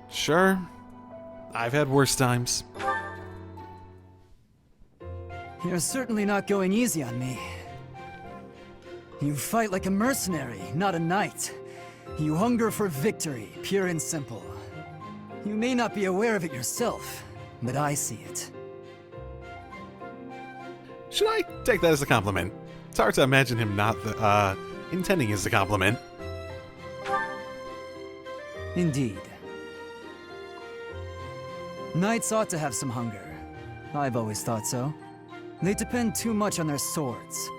Sure, I've had worse times. You're certainly not going easy on me. You fight like a mercenary, not a knight. You hunger for victory, pure and simple. You may not be aware of it yourself, but I see it. Should I take that as a compliment? It's hard to imagine him not intending it as a compliment. Indeed. Knights ought to have some hunger. I've always thought so. They depend too much on their swords.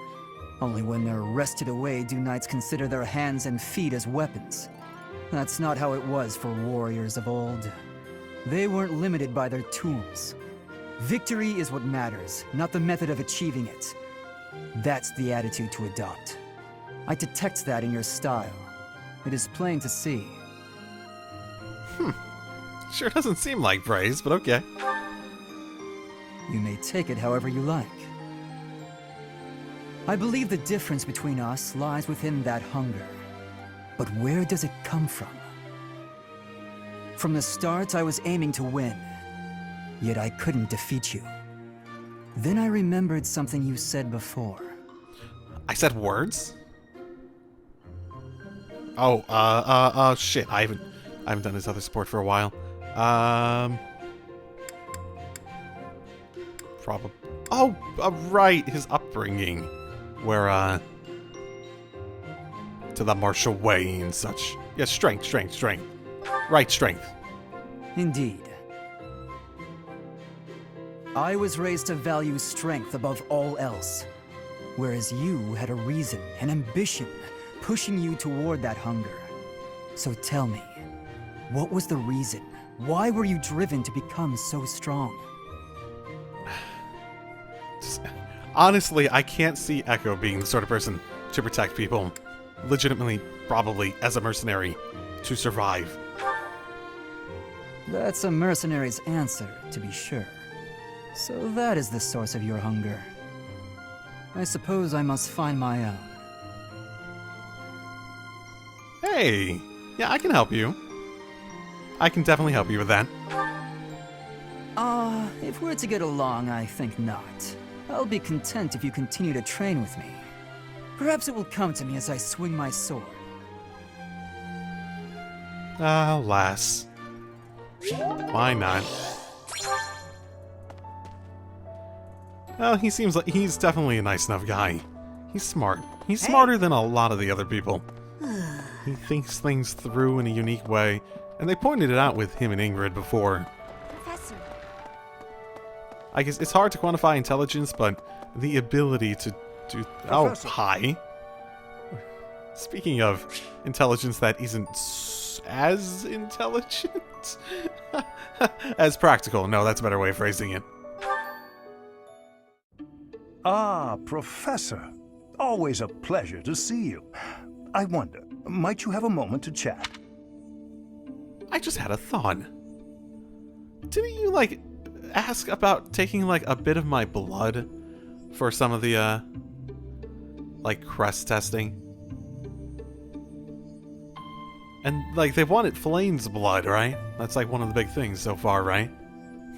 Only when they're wrested away do knights consider their hands and feet as weapons. That's not how it was for warriors of old. They weren't limited by their tools. Victory is what matters, not the method of achieving it. That's the attitude to adopt. I detect that in your style. It is plain to see. Sure doesn't seem like praise, but okay. You may take it however you like. I believe the difference between us lies within that hunger. But where does it come from? From the start, I was aiming to win. Yet I couldn't defeat you. Then I remembered something you said before. I said words? Oh, shit. I haven't done this other support for a while. Probably. Oh, right, his upbringing, where to the martial way and such. Yeah, strength. Right, strength. Indeed. I was raised to value strength above all else, whereas you had a reason, an ambition, pushing you toward that hunger. So tell me, what was the reason? Why were you driven to become so strong? Honestly, I can't see Echo being the sort of person to protect people, legitimately, probably, as a mercenary, to survive. That's a mercenary's answer, to be sure. So that is the source of your hunger. I suppose I must find my own. Hey! Yeah, I can help you. I can definitely help you with that. If we're to get along, I think not. I'll be content if you continue to train with me. Perhaps it will come to me as I swing my sword. Alas. Why not? Well, he seems like he's definitely a nice enough guy. He's smart. He's smarter than a lot of the other people. He thinks things through in a unique way, and they pointed it out with him and Ingrid before. Professor. I guess it's hard to quantify intelligence, but the ability to do... Oh, hi. Speaking of intelligence that isn't as intelligent... as practical. No, that's a better way of phrasing it. Ah, Professor. Always a pleasure to see you. I wonder, might you have a moment to chat? I just had a thought. Didn't you, like, ask about taking, like, a bit of my blood for some of the, like, crest testing? And, like, they wanted Flame's blood, right? That's, like, one of the big things so far, right?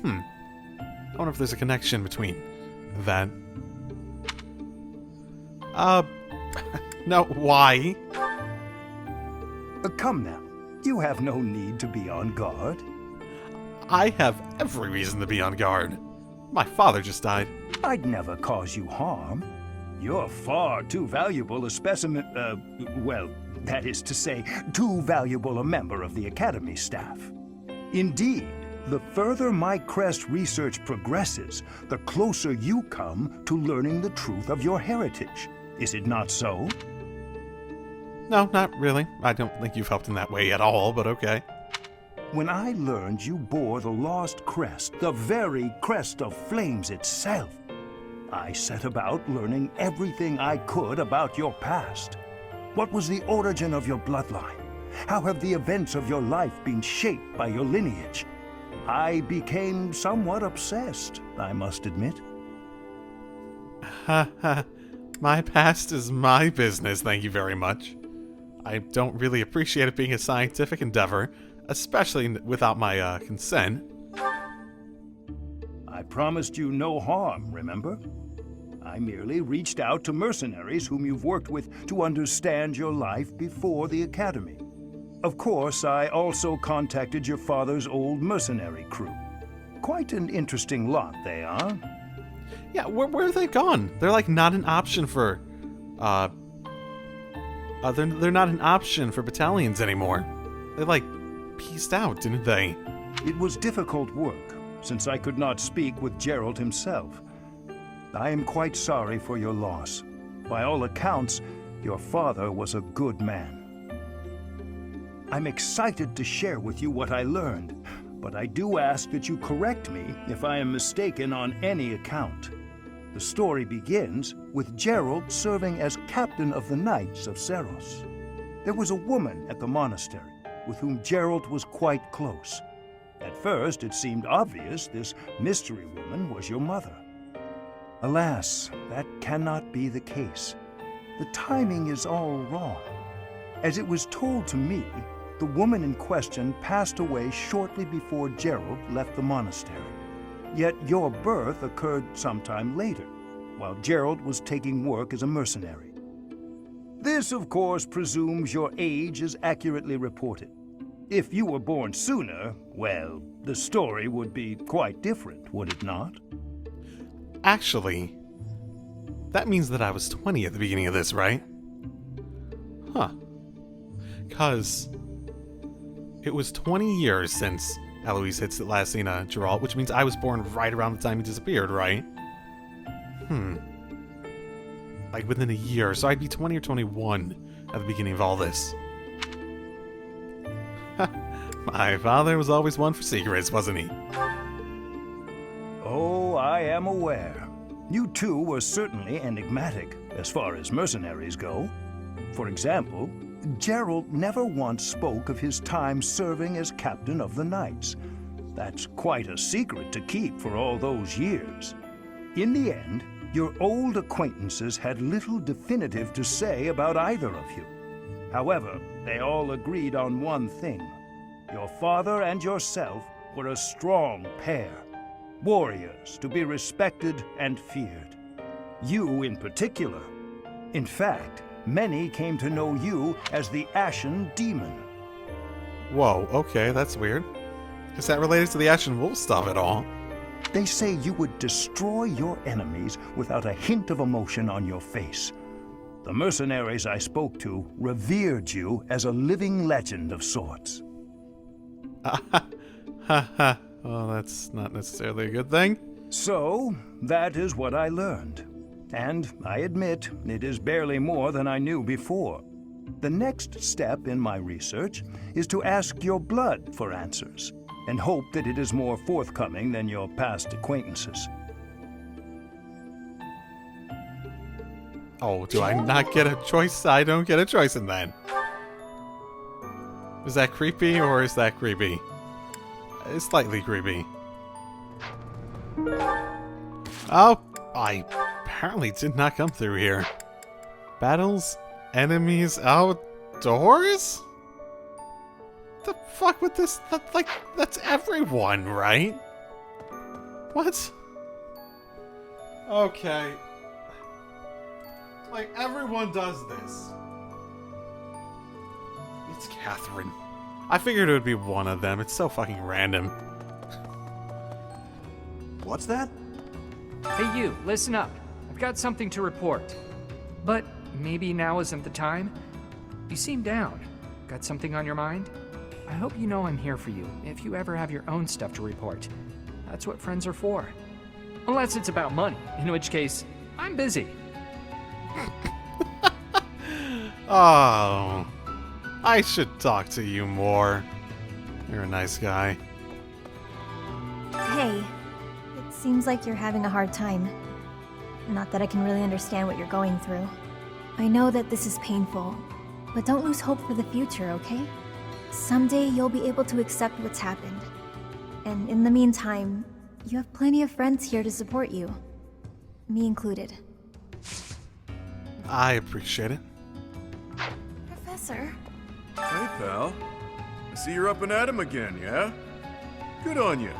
I wonder if there's a connection between that. No, why? Come now. You have no need to be on guard. I have every reason to be on guard. My father just died. I'd never cause you harm. You're far too valuable a specimen, well, that is to say, too valuable a member of the Academy staff. Indeed, the further my crest research progresses, the closer you come to learning the truth of your heritage. Is it not so? No, not really. I don't think you've helped in that way at all, but okay. When I learned you bore the lost crest, the very crest of flames itself, I set about learning everything I could about your past. What was the origin of your bloodline? How have the events of your life been shaped by your lineage? I became somewhat obsessed, I must admit. My past is my business, thank you very much. I don't really appreciate it being a scientific endeavor, especially without my consent. I promised you no harm, remember? I merely reached out to mercenaries whom you've worked with to understand your life before the Academy. Of course, I also contacted your father's old mercenary crew. Quite an interesting lot they are. Yeah, where have they gone? They're like not an option for, they're not an option for battalions anymore. They like pieced out, didn't they? It was difficult work, since I could not speak with Gerald himself. I am quite sorry for your loss. By all accounts, your father was a good man. I'm excited to share with you what I learned, but I do ask that you correct me if I am mistaken on any account. The story begins with Gerald serving as captain of the Knights of Seros. There was a woman at the monastery with whom Gerald was quite close. At first, it seemed obvious this mystery woman was your mother. Alas, that cannot be the case. The timing is all wrong. As it was told to me, the woman in question passed away shortly before Gerald left the monastery. Yet your birth occurred sometime later, while Gerald was taking work as a mercenary. This, of course, presumes your age is accurately reported. If you were born sooner, well, the story would be quite different, would it not? Actually, that means that I was 20 at the beginning of this, right? Huh. 'Cause it was 20 years since Eloise hits it last seen Geralt, which means I was born right around the time he disappeared, right? Like within a year, so I'd be 20 or 21 at the beginning of all this. My father was always one for secrets, wasn't he? Oh, I am aware. You two were certainly enigmatic, as far as mercenaries go. For example, Gerald never once spoke of his time serving as captain of the Knights. That's quite a secret to keep for all those years. In the end, your old acquaintances had little definitive to say about either of you. However, they all agreed on one thing. Your father and yourself were a strong pair. Warriors to be respected and feared. You in particular. In fact, many came to know you as the Ashen Demon. Whoa, okay, that's weird. Is that related to the Ashen Wolf stuff at all? They say you would destroy your enemies without a hint of emotion on your face. The mercenaries I spoke to revered you as a living legend of sorts. Well, that's not necessarily a good thing. So, that is what I learned. And I admit, it is barely more than I knew before. The next step in my research is to ask your blood for answers, and hope that it is more forthcoming than your past acquaintances. Oh, do I not get a choice? I don't get a choice in that. Is that creepy or is that creepy? It's slightly creepy. Oh, I apparently did not come through here. Battles, enemies, outdoors? The fuck with this? Like, that's everyone, right? What? Okay. Like, everyone does this. It's Catherine. I figured it would be one of them. It's so fucking random. What's that? Hey you, listen up. I've got something to report. But maybe now isn't the time? You seem down. Got something on your mind? I hope you know I'm here for you if you ever have your own stuff to report. That's what friends are for. Unless it's about money, in which case, I'm busy. Oh, I should talk to you more. You're a nice guy. Hey, it seems like you're having a hard time. Not that I can really understand what you're going through. I know that this is painful, but don't lose hope for the future, okay? Someday you'll be able to accept what's happened. And in the meantime, you have plenty of friends here to support you. Me included. I appreciate it. Professor. Hey, pal. I see you're up and at 'em again, yeah? Good on you.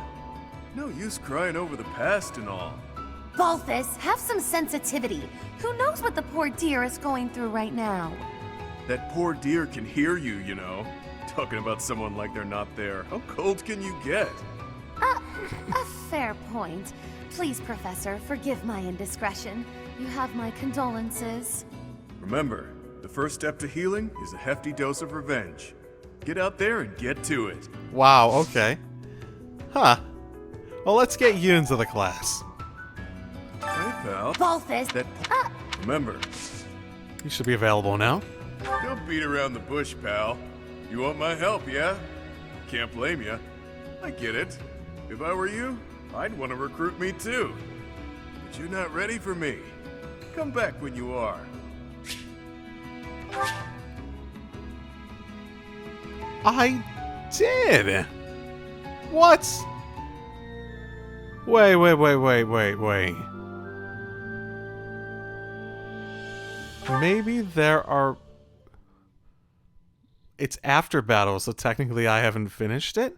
No use crying over the past and all. Balthus, have some sensitivity. Who knows what the poor dear is going through right now? That poor dear can hear you, you know. Talking about someone like they're not there. How cold can you get? A fair point. Please, Professor, forgive my indiscretion. You have my condolences. Remember, the first step to healing is a hefty dose of revenge. Get out there and get to it. Wow, okay. Huh. Well, let's get you into the class. Hey, pal. Balthus, Remember, You should be available now. don't beat around the bush, pal. You want my help, yeah? Can't blame ya. I get it. If I were you, I'd want to recruit me too. But you're not ready for me. Come back when you are. I did. What? Wait. Maybe there are... It's after battle, so technically I haven't finished it?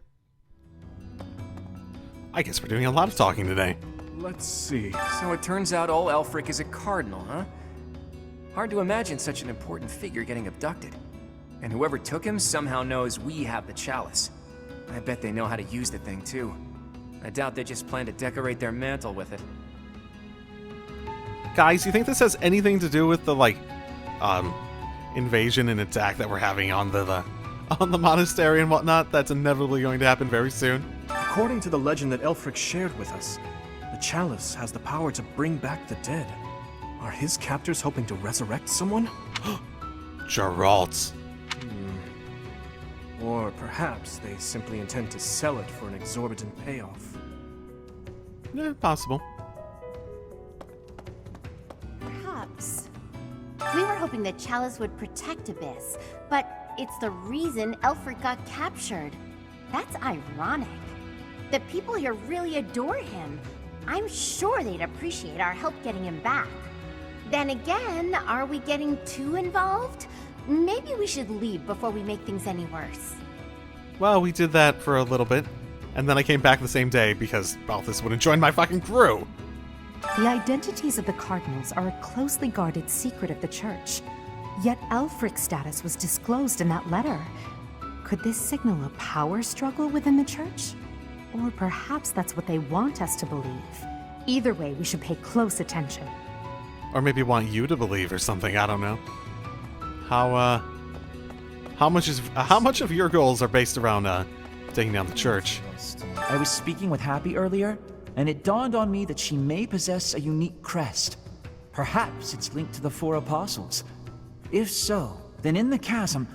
I guess we're doing a lot of talking today. Let's see. So it turns out old Elfric is a cardinal, huh? Hard to imagine such an important figure getting abducted. And whoever took him somehow knows we have the chalice. I bet they know how to use the thing, too. I doubt they just plan to decorate their mantle with it. Guys, you think this has anything to do with the, like, invasion and attack that we're having on the monastery and whatnot? That's inevitably going to happen very soon. According to the legend that Elfric shared with us, the chalice has the power to bring back the dead. Are his captors hoping to resurrect someone? Geralt. Or perhaps they simply intend to sell it for an exorbitant payoff. Yeah, possible. perhaps. We were hoping that Chalice would protect Abyss, but it's the reason Elfric got captured. That's ironic. The people here really adore him. I'm sure they'd appreciate our help getting him back. Then again, are we getting too involved? Maybe we should leave before we make things any worse. Well, we did that for a little bit, and then I came back the same day because Balthus wouldn't join my fucking crew. The identities of the cardinals are a closely guarded secret of the church. Yet Elfric's status was disclosed in that letter. Could this signal a power struggle within the church? Or perhaps that's what they want us to believe. Either way, we should pay close attention. Or maybe want you to believe or something, I don't know. How much of your goals are based around taking down the church? I was speaking with Happy earlier, and it dawned on me that she may possess a unique crest. Perhaps it's linked to the Four Apostles. If so, then in the chasm...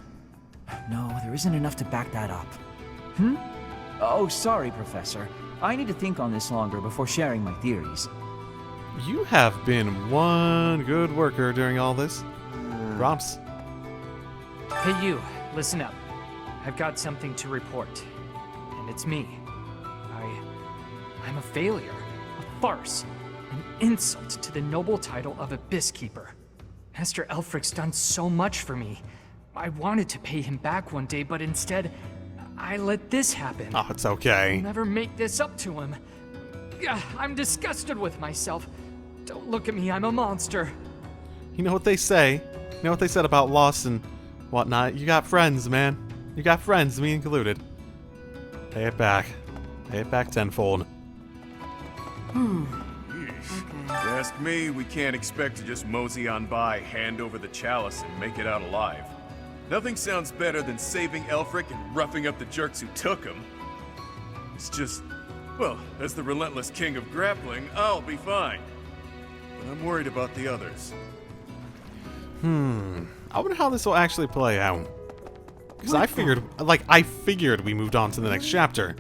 No, there isn't enough to back that up. Oh, sorry, Professor. I need to think on this longer before sharing my theories. You have been one good worker during all this. Romps. Hey you, listen up. I've got something to report. And it's me. I'm a failure. A farce. An insult to the noble title of Abyss Keeper. Master Elfric's done so much for me. I wanted to pay him back one day, but instead, I let this happen. Oh, it's okay. I'll never make this up to him. I'm disgusted with myself. Don't look at me, I'm a monster. You know what they say? You know what they said about loss and whatnot? You got friends, man. You got friends, me included. Pay it back. Pay it back tenfold. Yeesh. If you ask me, we can't expect to just mosey on by, hand over the chalice, and make it out alive. Nothing sounds better than saving Elfric and roughing up the jerks who took him. It's just, well, as the relentless king of grappling, I'll be fine. But I'm worried about the others. I wonder how this will actually play out. Because I figured we moved on to the next chapter.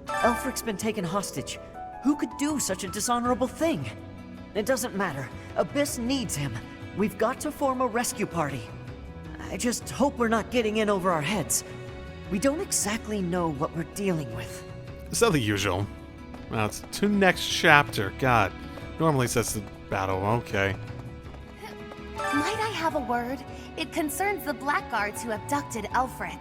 Elfric's been taken hostage. Who could do such a dishonorable thing? It doesn't matter. Abyss needs him. We've got to form a rescue party. I just hope we're not getting in over our heads. We don't exactly know what we're dealing with. So the usual. Well, it's to next chapter. God. Normally says the battle. Okay. Might I have a word? It concerns the Blackguards who abducted Elfric.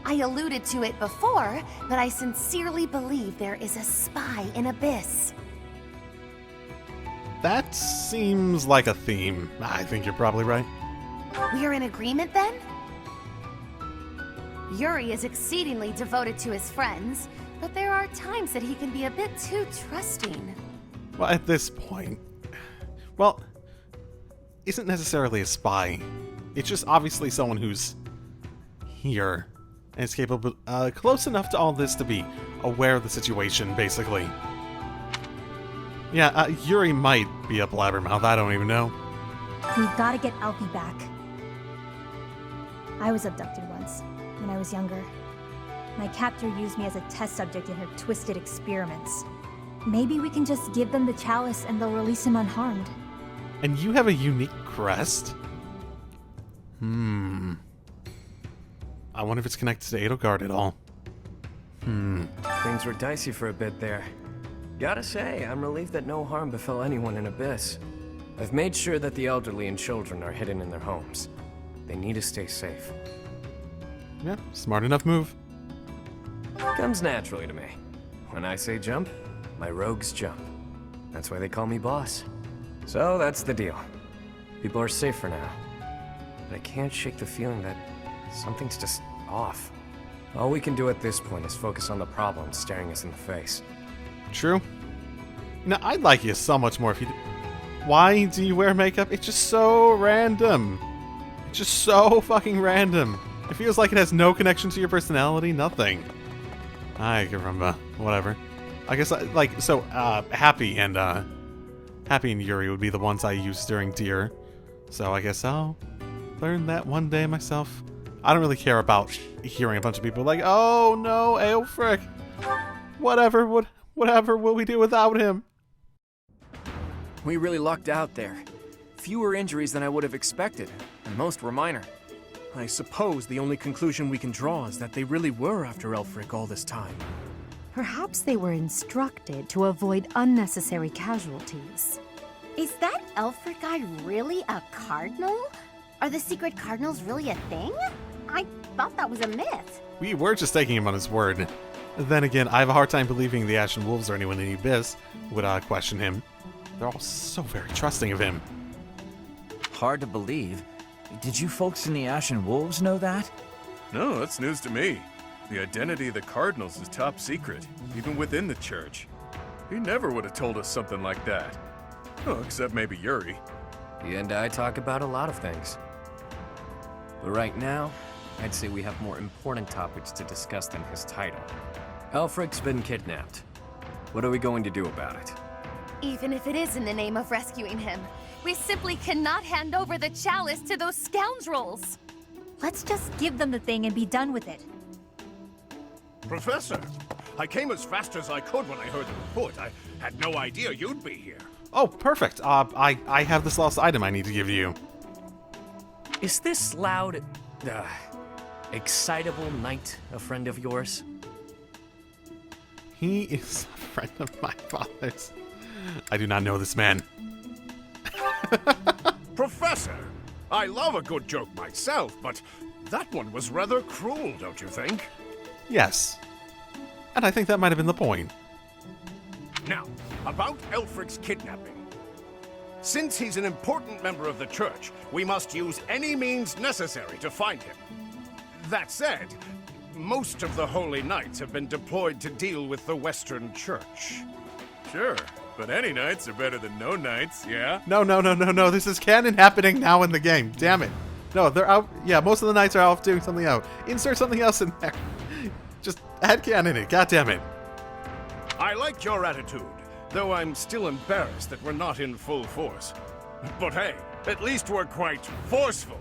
I alluded to it before, but I sincerely believe there is a spy in Abyss. That seems like a theme. I think you're probably right. We're in agreement then? Yuri is exceedingly devoted to his friends, but there are times that he can be a bit too trusting. Well, at this point... Well, isn't necessarily a spy. It's just obviously someone who's here and is capable, close enough to all this to be aware of the situation, basically. Yeah, Yuri might be a blabbermouth, I don't even know. We've got to get Alfie back. I was abducted once, when I was younger. My captor used me as a test subject in her twisted experiments. Maybe we can just give them the chalice and they'll release him unharmed. And you have a unique crest? I wonder if it's connected to Edelgard at all. Things were dicey for a bit there. Gotta say, I'm relieved that no harm befell anyone in Abyss. I've made sure that the elderly and children are hidden in their homes. They need to stay safe. Yeah, smart enough move. Comes naturally to me. When I say jump, my rogues jump. That's why they call me boss. So that's the deal. People are safe for now. But I can't shake the feeling that something's just off. All we can do at this point is focus on the problem staring us in the face. True. Now, I'd like you so much more if you... Why do you wear makeup? It's just so random. It's just so fucking random. It feels like it has no connection to your personality, nothing. I can remember. Whatever. I guess, Happy and Yuri would be the ones I used during Deer. So I guess I'll learn that one day myself. I don't really care about hearing a bunch of people like, oh no, Aelfric. Whatever will we do without him? We really lucked out there. Fewer injuries than I would have expected, and most were minor. I suppose the only conclusion we can draw is that they really were after Elfric all this time. Perhaps they were instructed to avoid unnecessary casualties. Is that Elfric guy really a cardinal? Are the secret cardinals really a thing? I thought that was a myth. We were just taking him on his word. Then again, I have a hard time believing the Ashen Wolves or anyone in the Abyss would question him. They're all so very trusting of him. Hard to believe. Did you folks in the Ashen Wolves know that? No, that's news to me. The identity of the Cardinals is top secret, even within the church. He never would have told us something like that. Oh, except maybe Yuri. He and I talk about a lot of things. But right now, I'd say we have more important topics to discuss than his title. Elfric's been kidnapped. What are we going to do about it? Even if it is in the name of rescuing him, we simply cannot hand over the chalice to those scoundrels. Let's just give them the thing and be done with it. Professor, I came as fast as I could when I heard the report. I had no idea you'd be here. Oh, perfect. I have this lost item I need to give you. Is this loud, excitable knight a friend of yours? He is a friend of my father's. I do not know this man. Professor, I love a good joke myself, but that one was rather cruel, don't you think? Yes. And I think that might have been the point. Now, about Elfric's kidnapping. Since he's an important member of the church, we must use any means necessary to find him. That said, most of the Holy Knights have been deployed to deal with the Western Church. Sure, but any knights are better than no knights, yeah? No. This is canon happening now in the game. Damn it. No, they're out. Yeah, most of the knights are off doing something out. Insert something else in there. Just add canon in it. God damn it. I like your attitude, though I'm still embarrassed that we're not in full force. But hey, at least we're quite forceful.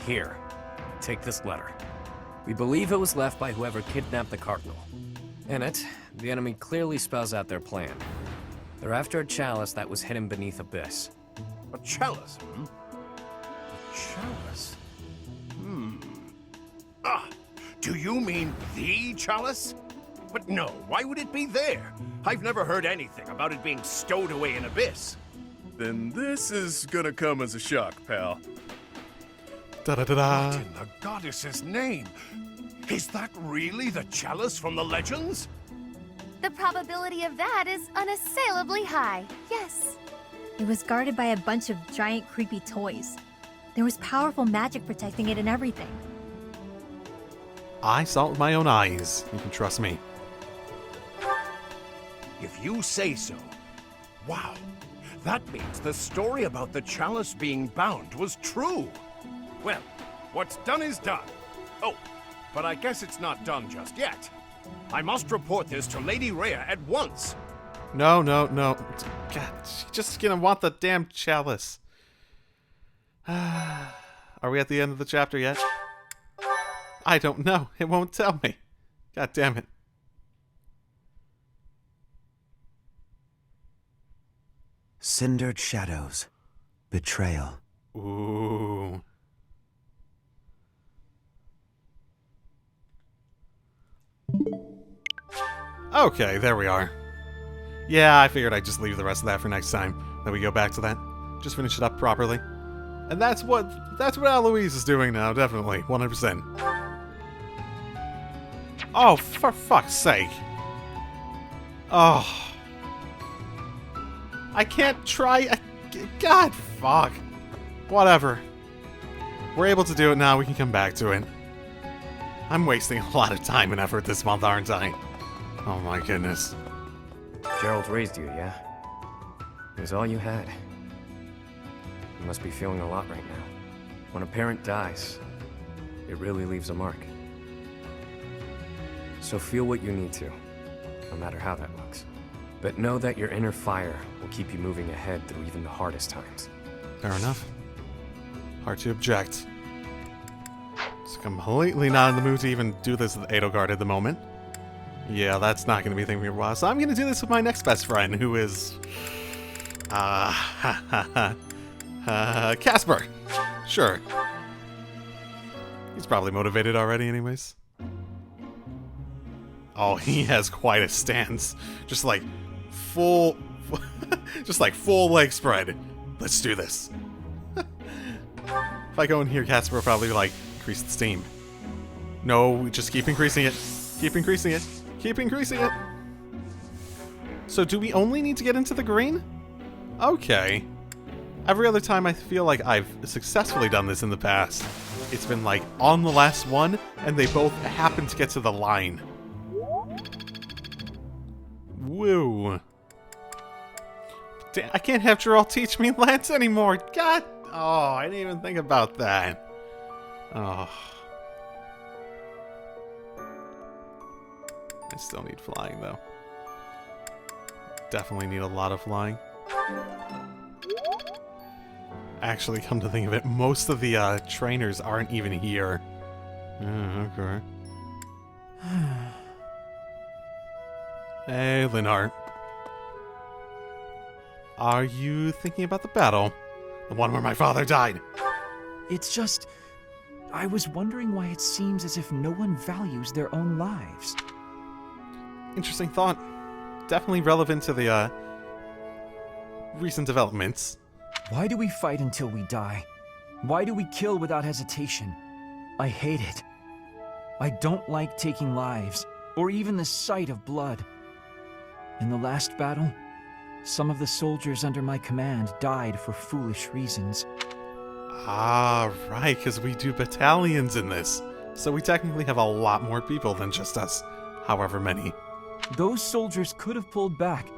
Here, take this letter. We believe it was left by whoever kidnapped the Cardinal. In it, the enemy clearly spells out their plan. They're after a chalice that was hidden beneath Abyss. A chalice, hmm? A chalice? Do you mean the chalice? But no, why would it be there? I've never heard anything about it being stowed away in Abyss. Then this is gonna come as a shock, pal. Da-da-da-da. What in the goddess's name? Is that really the chalice from the legends? The probability of that is unassailably high, yes. It was guarded by a bunch of giant creepy toys. There was powerful magic protecting it and everything. I saw it with my own eyes. You can trust me. If you say so. Wow. That means the story about the chalice being bound was true. Well, what's done is done. Oh, but I guess it's not done just yet. I must report this to Lady Rhea at once. No. God, she's just gonna want the damn chalice. Are we at the end of the chapter yet? I don't know. It won't tell me. God damn it. Cindered shadows. Betrayal. Ooh. Okay, there we are. Yeah, I figured I'd just leave the rest of that for next time. Then we go back to that. Just finish it up properly. And that's what Eloise is doing now, definitely. 100%. Oh, for fuck's sake. Oh. I can't try. God, fuck. Whatever. We're able to do it now. We can come back to it. I'm wasting a lot of time and effort this month, aren't I? Oh my goodness. Gerald raised you, yeah? It was all you had. You must be feeling a lot right now. When a parent dies, it really leaves a mark. So feel what you need to, no matter how that looks. But know that your inner fire will keep you moving ahead through even the hardest times. Fair enough. Hard to object. It's completely not in the mood to even do this with Edelgard at the moment. Yeah, that's not going to be a thing for a while. So I'm going to do this with my next best friend, who is... Casper. Sure. He's probably motivated already anyways. Oh, he has quite a stance. Just like full... just like full leg spread. Let's do this. If I go in here, Casper will probably like increase the steam. No, just keep increasing it. Keep increasing it. Keep increasing it. So do we only need to get into the green? Okay. Every other time I feel like I've successfully done this in the past, it's been like on the last one, and they both happen to get to the line. Woo. I can't have Gerald teach me Lance anymore. God. Oh, I didn't even think about that. Oh. I still need flying, though. Definitely need a lot of flying. Actually, come to think of it, most of the trainers aren't even here. Okay. Hey, Linhart. Are you thinking about the battle? The one where my father died? It's just... I was wondering why it seems as if no one values their own lives. Interesting thought. Definitely relevant to the, recent developments. Why do we fight until we die? Why do we kill without hesitation? I hate it. I don't like taking lives, or even the sight of blood. In the last battle, some of the soldiers under my command died for foolish reasons. Ah, right, because we do battalions in this. So we technically have a lot more people than just us, however many. Those soldiers could have pulled back.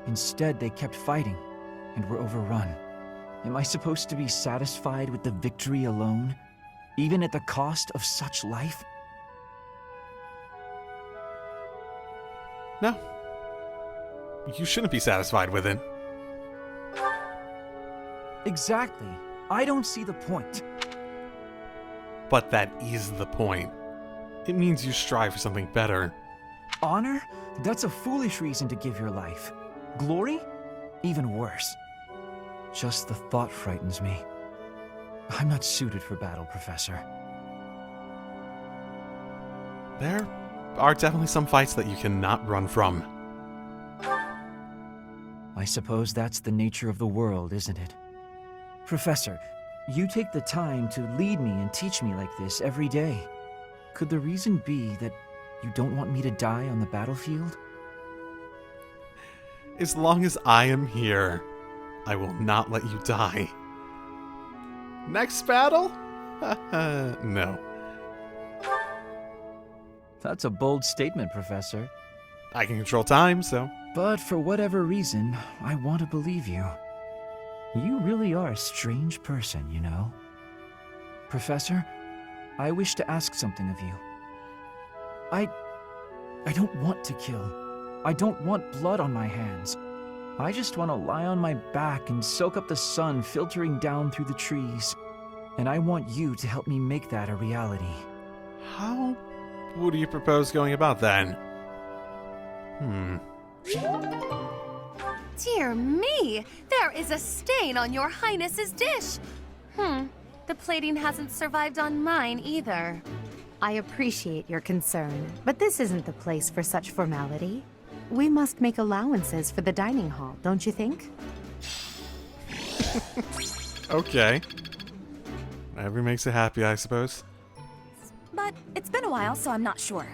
Instead, they kept fighting, and were overrun. Am I supposed to be satisfied with the victory alone, even at the cost of such life? No. You shouldn't be satisfied with it. Exactly. I don't see the point. But that is the point. It means you strive for something better. Honor? That's a foolish reason to give your life. Glory? Even worse. Just the thought frightens me. I'm not suited for battle, Professor. There are definitely some fights that you cannot run from. I suppose that's the nature of the world, isn't it? Professor, you take the time to lead me and teach me like this every day. Could the reason be that you don't want me to die on the battlefield? As long as I am here, I will not let you die. Next battle? No. That's a bold statement, Professor. I can control time, so... But for whatever reason, I want to believe you. You really are a strange person, you know. Professor, I wish to ask something of you. I don't want to kill. I don't want blood on my hands. I just want to lie on my back and soak up the sun filtering down through the trees. And I want you to help me make that a reality. How would you propose going about that? Dear me! There is a stain on your highness's dish! The plating hasn't survived on mine either. I appreciate your concern, but this isn't the place for such formality. We must make allowances for the dining hall, don't you think? Okay. Whatever makes it happy, I suppose. But it's been a while, so I'm not sure.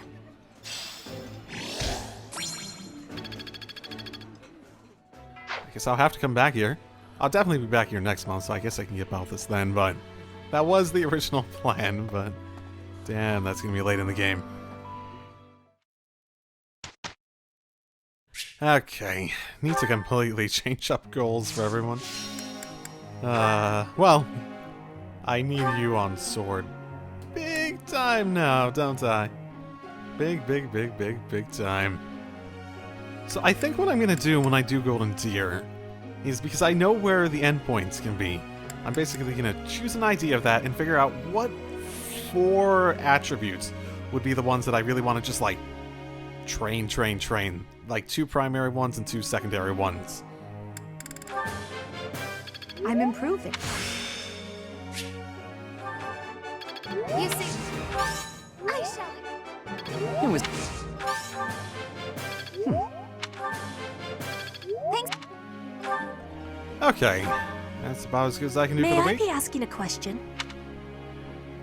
I guess I'll have to come back here. I'll definitely be back here next month, so I guess I can get about this then, but... That was the original plan, but... Damn, that's gonna be late in the game. Okay. Need to completely change up goals for everyone. Well... I need you on sword. Big time now, don't I? Big time. So I think what I'm gonna do when I do Golden Deer is, because I know where the endpoints can be, I'm basically gonna choose an idea of that and figure out what 4 attributes would be the ones that I really want to just like train. Like 2 primary ones and 2 secondary ones. I'm improving. You see, I shall... It was... Thanks. Okay. That's about as good as I can do for the May I week. be asking a question?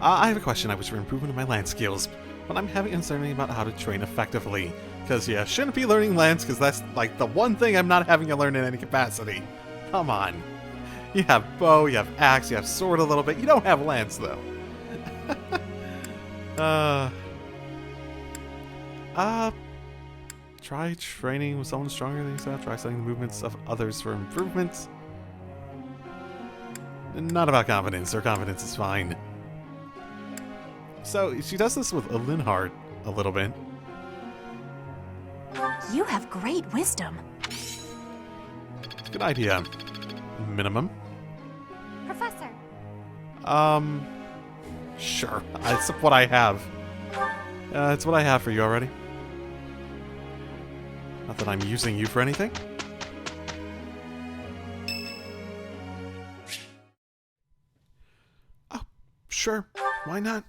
I have a question. I wish for improvement in my lance skills, but I'm having uncertainty about how to train effectively. Because, yeah, shouldn't be learning lance, because that's, like, the one thing I'm not having to learn in any capacity. Come on. You have bow, you have axe, you have sword a little bit. You don't have lance, though. Try training with someone stronger than yourself. Try studying the movements of others for improvements. Not about confidence. Her confidence is fine. So, she does this with Linhardt a little bit. You have great wisdom. Good idea. Minimum. Professor. Sure. It's what I have. It's what I have for you already. Not that I'm using you for anything. Oh, sure. Why not?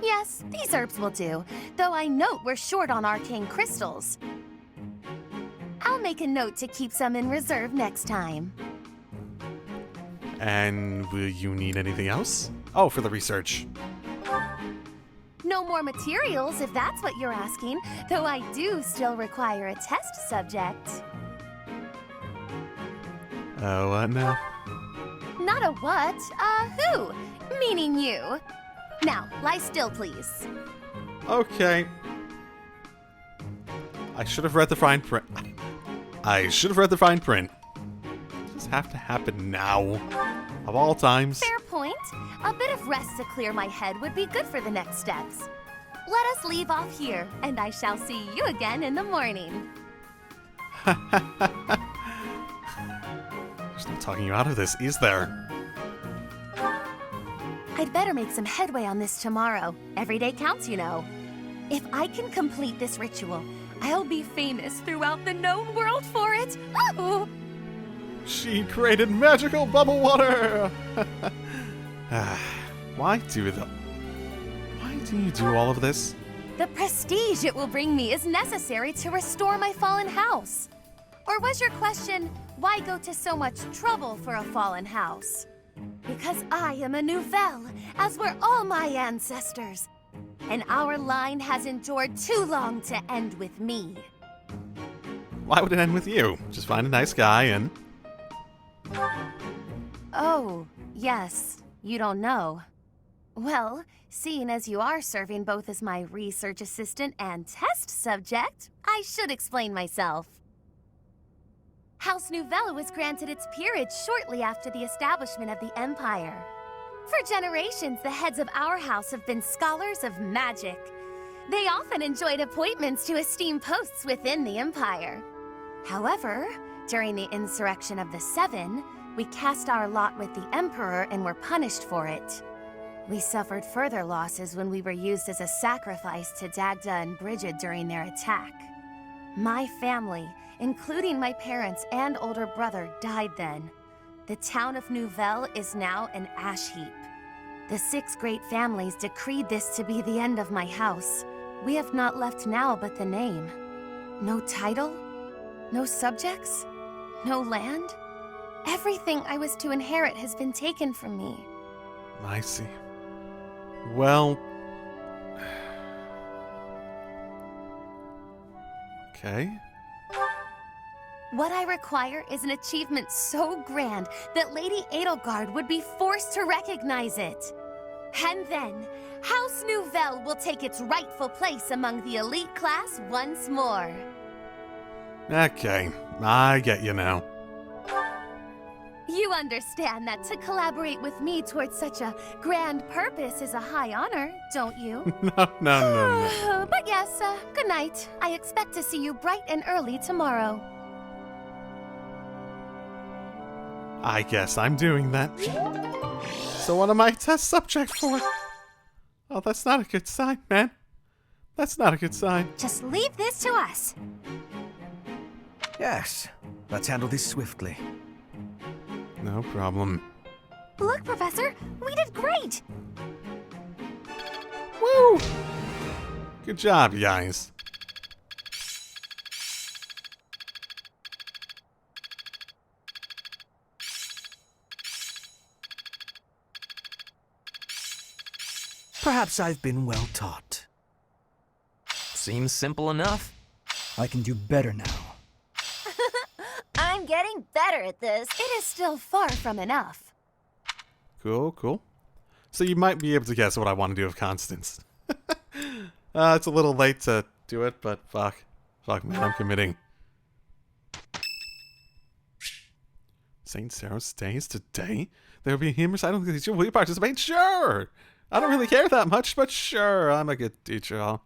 Yes, these herbs will do. Though I note we're short on arcane crystals. I'll make a note to keep some in reserve next time. And will you need anything else? Oh, for the research. No more materials, if that's what you're asking, though I do still require a test subject. What now? Not a what, who? Meaning you. Now, lie still, please. Okay. I should have read the fine print. Does this have to happen now? Of all times? Fair point. A bit of rest to clear my head would be good for the next steps. Let us leave off here, and I shall see you again in the morning. There's no talking you out of this, is there? I'd better make some headway on this tomorrow. Every day counts, you know. If I can complete this ritual, I'll be famous throughout the known world for it. Oh! She created magical bubble water! Why do you do all of this? The prestige it will bring me is necessary to restore my fallen house. Or was your question, why go to so much trouble for a fallen house? Because I am a Nouvelle, as were all my ancestors. And our line has endured too long to end with me. Why would it end with you? Just find a nice guy and... Oh, yes. You don't know. Well, seeing as you are serving both as my research assistant and test subject, I should explain myself. House Nouvelle was granted its peerage shortly after the establishment of the Empire. For generations, the heads of our house have been scholars of magic. They often enjoyed appointments to esteemed posts within the Empire. However, during the insurrection of the Seven, we cast our lot with the Emperor and were punished for it. We suffered further losses when we were used as a sacrifice to Dagda and Brigid during their attack. My family, including my parents and older brother, died then. The town of Nouvelle is now an ash heap. The 6 great families decreed this to be the end of my house. We have not left now but the name. No title, no subjects, no land. Everything I was to inherit has been taken from me. I see. Well... Okay. What I require is an achievement so grand that Lady Edelgard would be forced to recognize it. And then, House Nouvelle will take its rightful place among the elite class once more. Okay, I get you now. You understand that to collaborate with me towards such a grand purpose is a high honor, don't you? No. But yes, good night. I expect to see you bright and early tomorrow. I guess I'm doing that. So what am I test subject for? Oh, that's not a good sign, man. That's not a good sign. Just leave this to us. Yes, let's handle this swiftly. No problem. Look, Professor, we did great. Woo! Good job, you guys. Perhaps I've been well taught. Seems simple enough. I can do better now. I'm getting better at this. It is still far from enough. Cool. So you might be able to guess what I want to do with Constance. It's a little late to do it, but fuck. Fuck, man, I'm committing. St. Sarah's Day is today? There will be a humorous I don't think teacher. Will you participate? Sure! I don't really care that much, but sure, I'm a good teacher.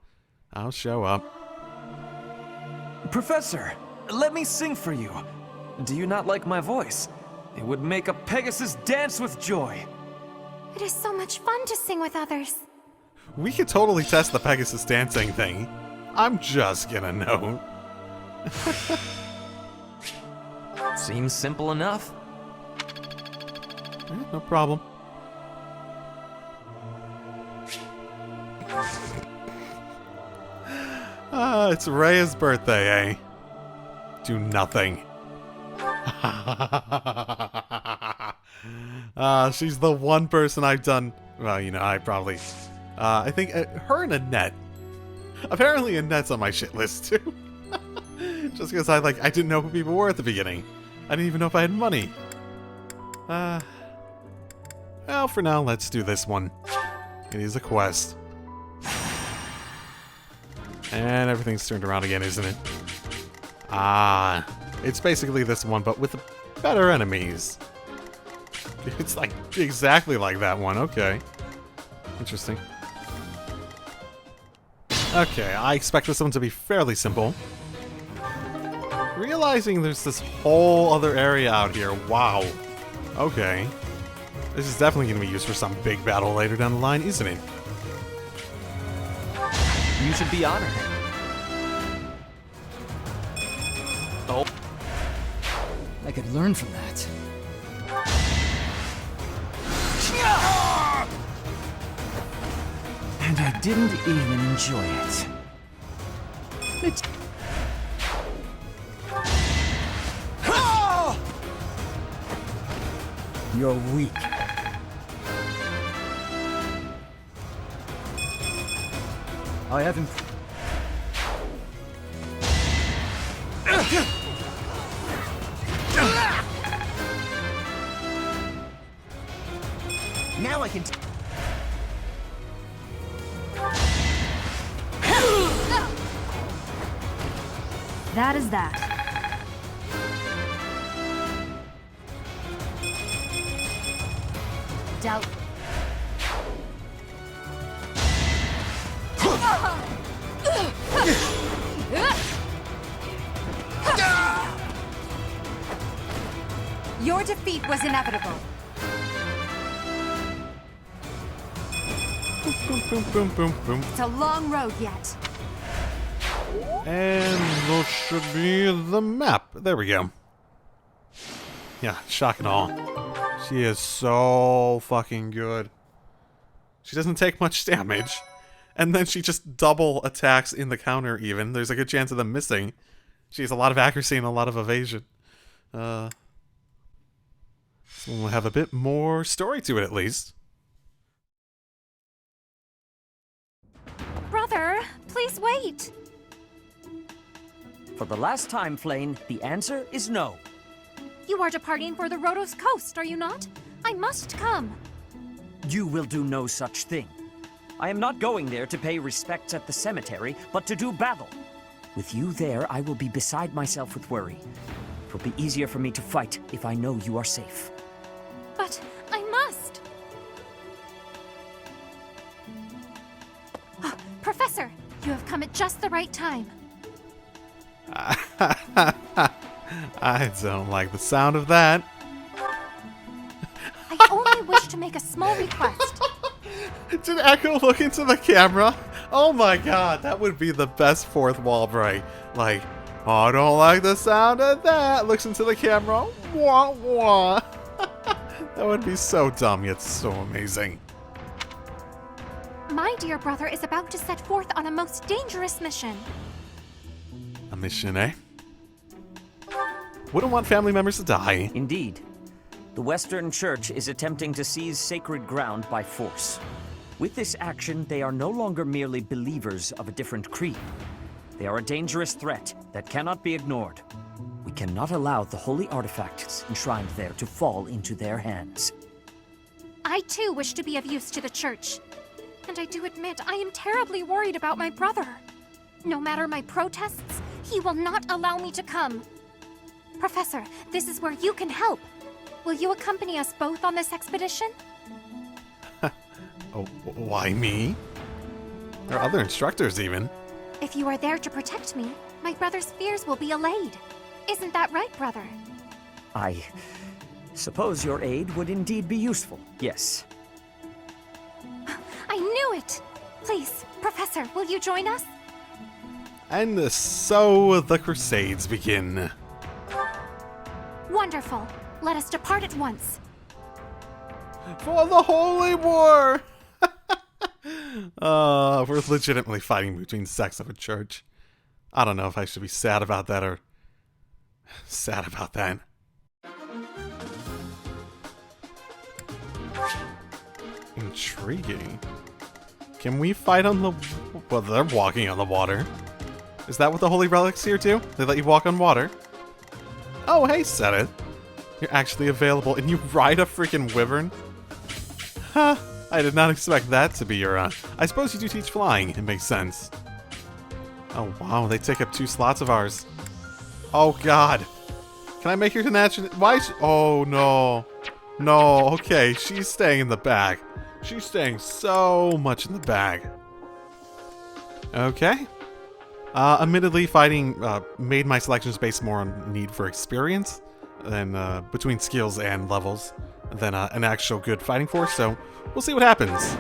I'll show up. Professor, let me sing for you. Do you not like my voice? It would make a Pegasus dance with joy. It is so much fun to sing with others. We could totally test the Pegasus dancing thing. I'm just gonna know. Seems simple enough. No problem. It's Rhea's birthday, eh? Do nothing. She's the one person I've done... Well, you know, I probably... I think her and Annette. Apparently Annette's on my shit list, too. Just because I didn't know who people were at the beginning. I didn't even know if I had money. Well, for now, let's do this one. It is a quest. And everything's turned around again, isn't it? It's basically this one, but with better enemies. It's like exactly like that one. Okay. Interesting. Okay, I expect this one to be fairly simple. Realizing there's this whole other area out here. Wow. Okay. This is definitely going to be used for some big battle later down the line, isn't it? You should be honored. Oh. I could learn from that. And I didn't even enjoy it. You're weak. I haven't... Now I can... That is that. Doubt. Your defeat was inevitable. Boom, boom, boom, boom, boom. It's a long road yet. And that should be the map. There we go. Yeah, shock and awe. She is so fucking good. She doesn't take much damage. And then she just double attacks in the counter even. There's a good chance of them missing. She has a lot of accuracy and a lot of evasion. So we'll have a bit more story to it at least. Brother, please wait. For the last time, Flane, the answer is no. You are departing for the Rhodos coast, are you not? I must come. You will do no such thing. I am not going there to pay respects at the cemetery, but to do battle. With you there, I will be beside myself with worry. It will be easier for me to fight if I know you are safe. But I must. Oh, Professor, you have come at just the right time. I don't like the sound of that. I only wish to make a small request. Did Echo look into the camera? Oh my god, that would be the best fourth wall break. Like, oh, I don't like the sound of that. Looks into the camera. Wah wah. That would be so dumb yet so amazing. My dear brother is about to set forth on a most dangerous mission. A mission, eh? Wouldn't want family members to die. Indeed. The Western Church is attempting to seize sacred ground by force. With this action, they are no longer merely believers of a different creed. They are a dangerous threat that cannot be ignored. We cannot allow the holy artifacts enshrined there to fall into their hands. I too wish to be of use to the Church. And I do admit I am terribly worried about my brother. No matter my protests, he will not allow me to come. Professor, this is where you can help. Will you accompany us both on this expedition? Oh, why me? There are other instructors even. If you are there to protect me, my brother's fears will be allayed. Isn't that right, brother? I suppose your aid would indeed be useful, yes. I knew it! Please, Professor, will you join us? And so the Crusades begin. Wonderful. Let us depart at once. For the Holy War! We're legitimately fighting between sects of a church. I don't know if I should be sad about that or sad about that. Intriguing. Can we fight on the... Well, they're walking on the water. Is that what the Holy Relics here do? They let you walk on water? Oh, hey, said it. You're actually available, and you ride a freaking wyvern? Huh. I did not expect that to be your, I suppose you do teach flying. It makes sense. Oh, wow. They take up 2 slots of ours. Oh, God. Can I make her to natural... Why is she... Oh, no. No. Okay. She's staying in the back. She's staying so much in the bag. Okay. Admittedly, fighting made my selections based more on need for experience than between skills and levels than an actual good fighting force, so we'll see what happens.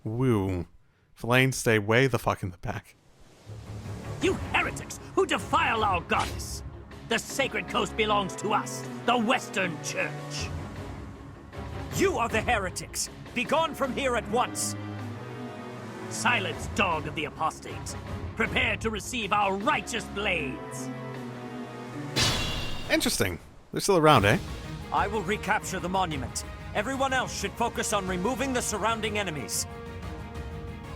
Woo. Flane, stay way the fuck in the back. You heretics who defile our goddess! The sacred coast belongs to us, the Western Church. You are the heretics! Begone from here at once! Silence, dog of the apostates. Prepare to receive our righteous blades. Interesting. They're still around, eh? I will recapture the monument. Everyone else should focus on removing the surrounding enemies.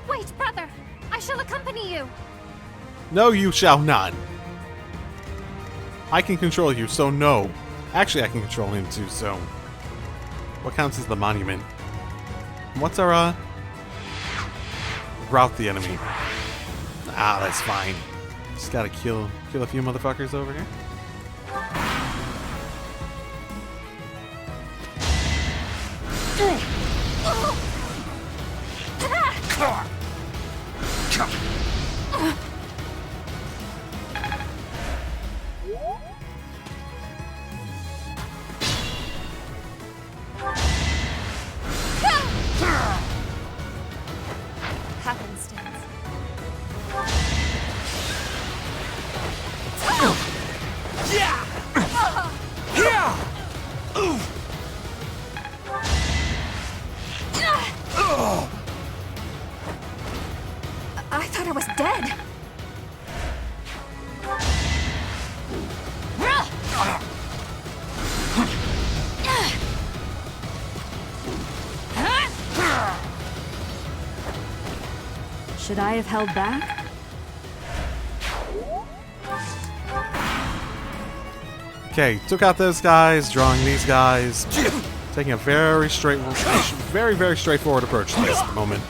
Wait, brother! I shall accompany you! No, you shall not. I can control you, so no. Actually, I can control him too, so... What counts as the monument? What's our, route the enemy. Ah, that's fine. Just gotta kill a few motherfuckers over here. I thought I was dead. Should I have held back? Okay, took out those guys, drawing these guys. Taking a very very straightforward approach to this at the moment.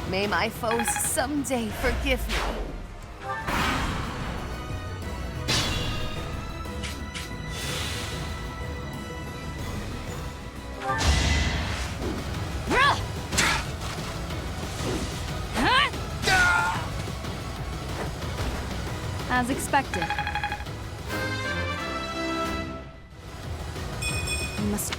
May my foes someday forgive me. As expected. We must...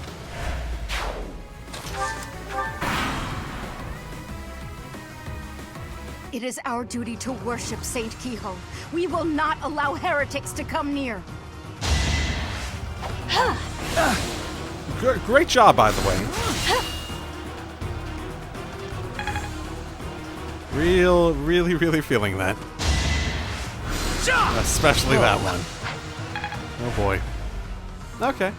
It is our duty to worship Saint Kehoe. We will not allow heretics to come near. Great job, by the way. Really feeling that. Especially that one. Oh boy. Okay.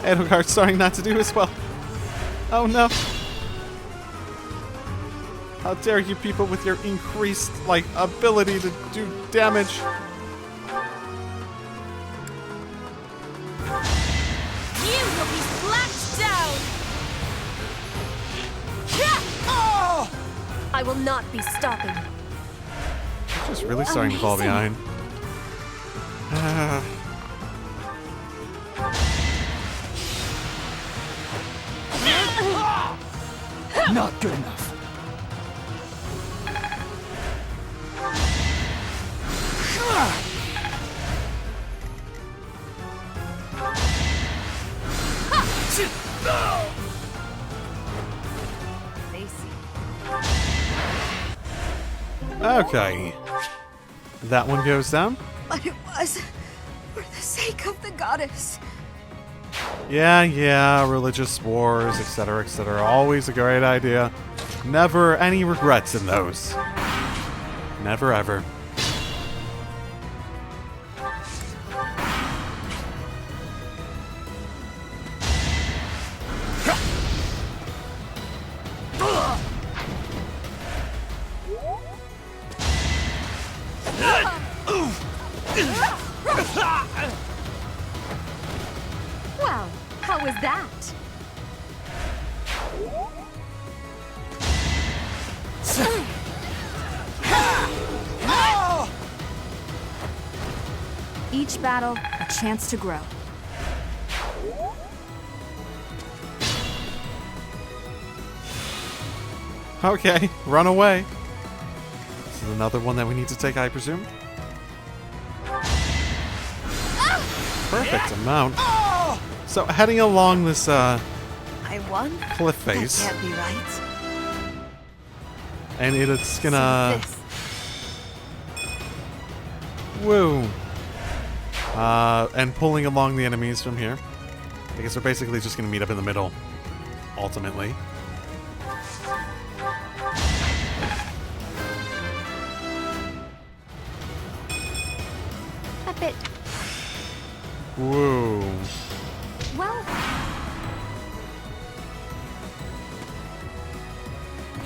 Edelgard's starting not to do as well. Oh no. How dare you people with your increased, like, ability to do damage. You will be slapped down! I will not be stopping. Just really starting to fall behind. Not good enough. Okay. That one goes down. But it was for the sake of the goddess. Yeah, religious wars, etc., etc. Always a great idea. Never any regrets in those. Never ever. Well, how was that? Each battle, a chance to grow. Okay, run away. This is another one that we need to take, I presume. Perfect amount. So heading along this I won? cliff face, That can't be right. and it's gonna woo. And pulling along the enemies from here. I guess we're basically just gonna meet up in the middle, ultimately. A bit. Whoa. Well,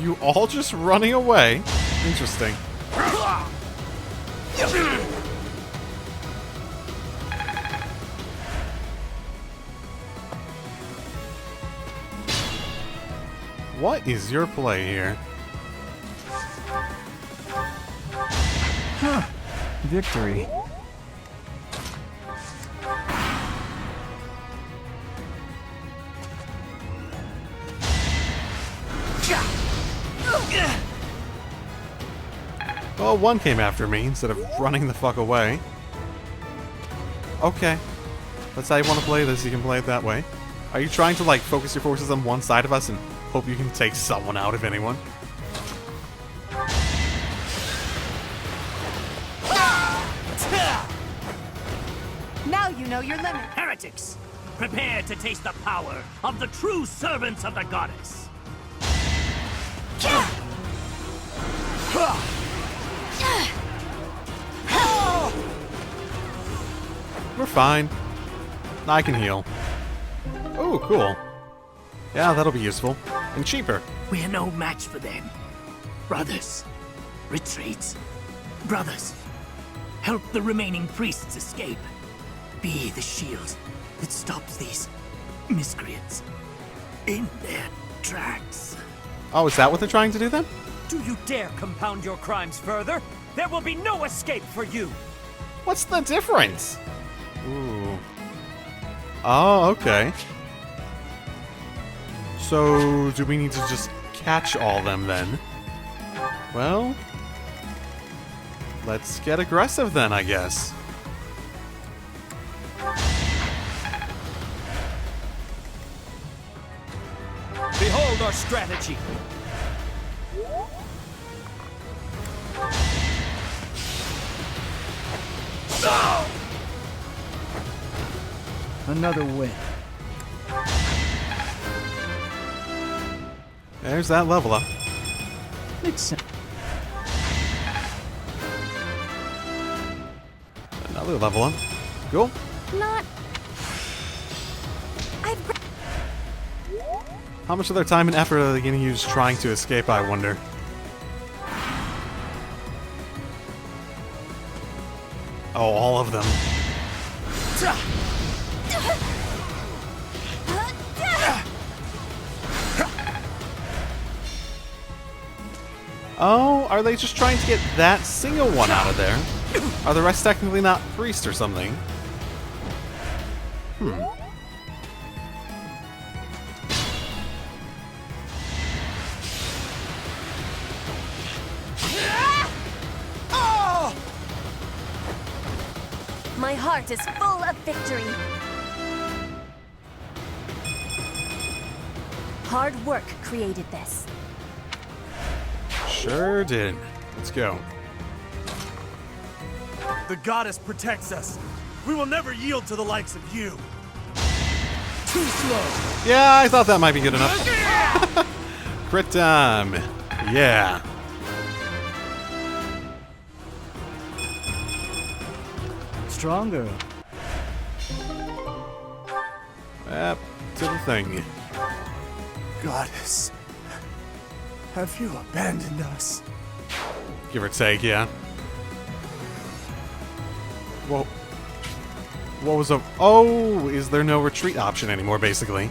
You all just running away? Interesting. What is your play here? Huh. Victory. Well, one came after me instead of running the fuck away. Okay. That's how you want to play this, you can play it that way. Are you trying to, like, focus your forces on one side of us and hope you can take someone out, if anyone? Now you know your limit. Heretics, prepare to taste the power of the true servants of the goddess. We're fine. I can heal. Oh, cool. Yeah, that'll be useful. And cheaper. We're no match for them. Brothers, retreat. Brothers, help the remaining priests escape. Be the shield that stops these miscreants in their tracks. Oh, is that what they're trying to do then? Do you dare compound your crimes further? There will be no escape for you! What's the difference? Ooh. Oh, okay. So, do we need to just catch all them then? Well, let's get aggressive then, I guess. Behold our strategy! Another win. There's that level up. Makes sense. Another level up. Cool. not. How much of their time and effort are they going to use trying to escape, I wonder? Oh, all of them. Oh, are they just trying to get that single one out of there? Are the rest technically not priests or something? My heart is full of victory. Hard work created this. Sure did. Let's go. The goddess protects us. We will never yield to the likes of you. Too slow. Yeah, I thought that might be good enough. Crit time. Yeah. Stronger. Yep, to the thing. Goddess, have you abandoned us? Give or take, yeah. Well, what was up? Oh, is there no retreat option anymore, basically?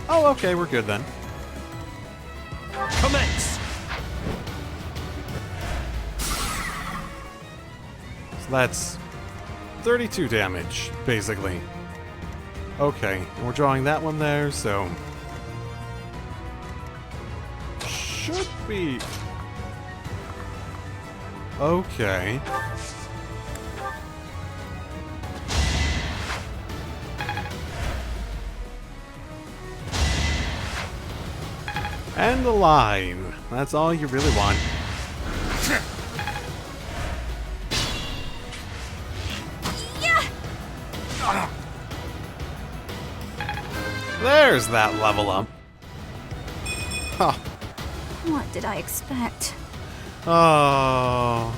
Oh, okay, we're good then. Commence! So that's 32 damage, basically. Okay, and we're drawing that one there, so... should be... okay. And alive. That's all you really want. There's that level up. Huh. What did I expect? Oh.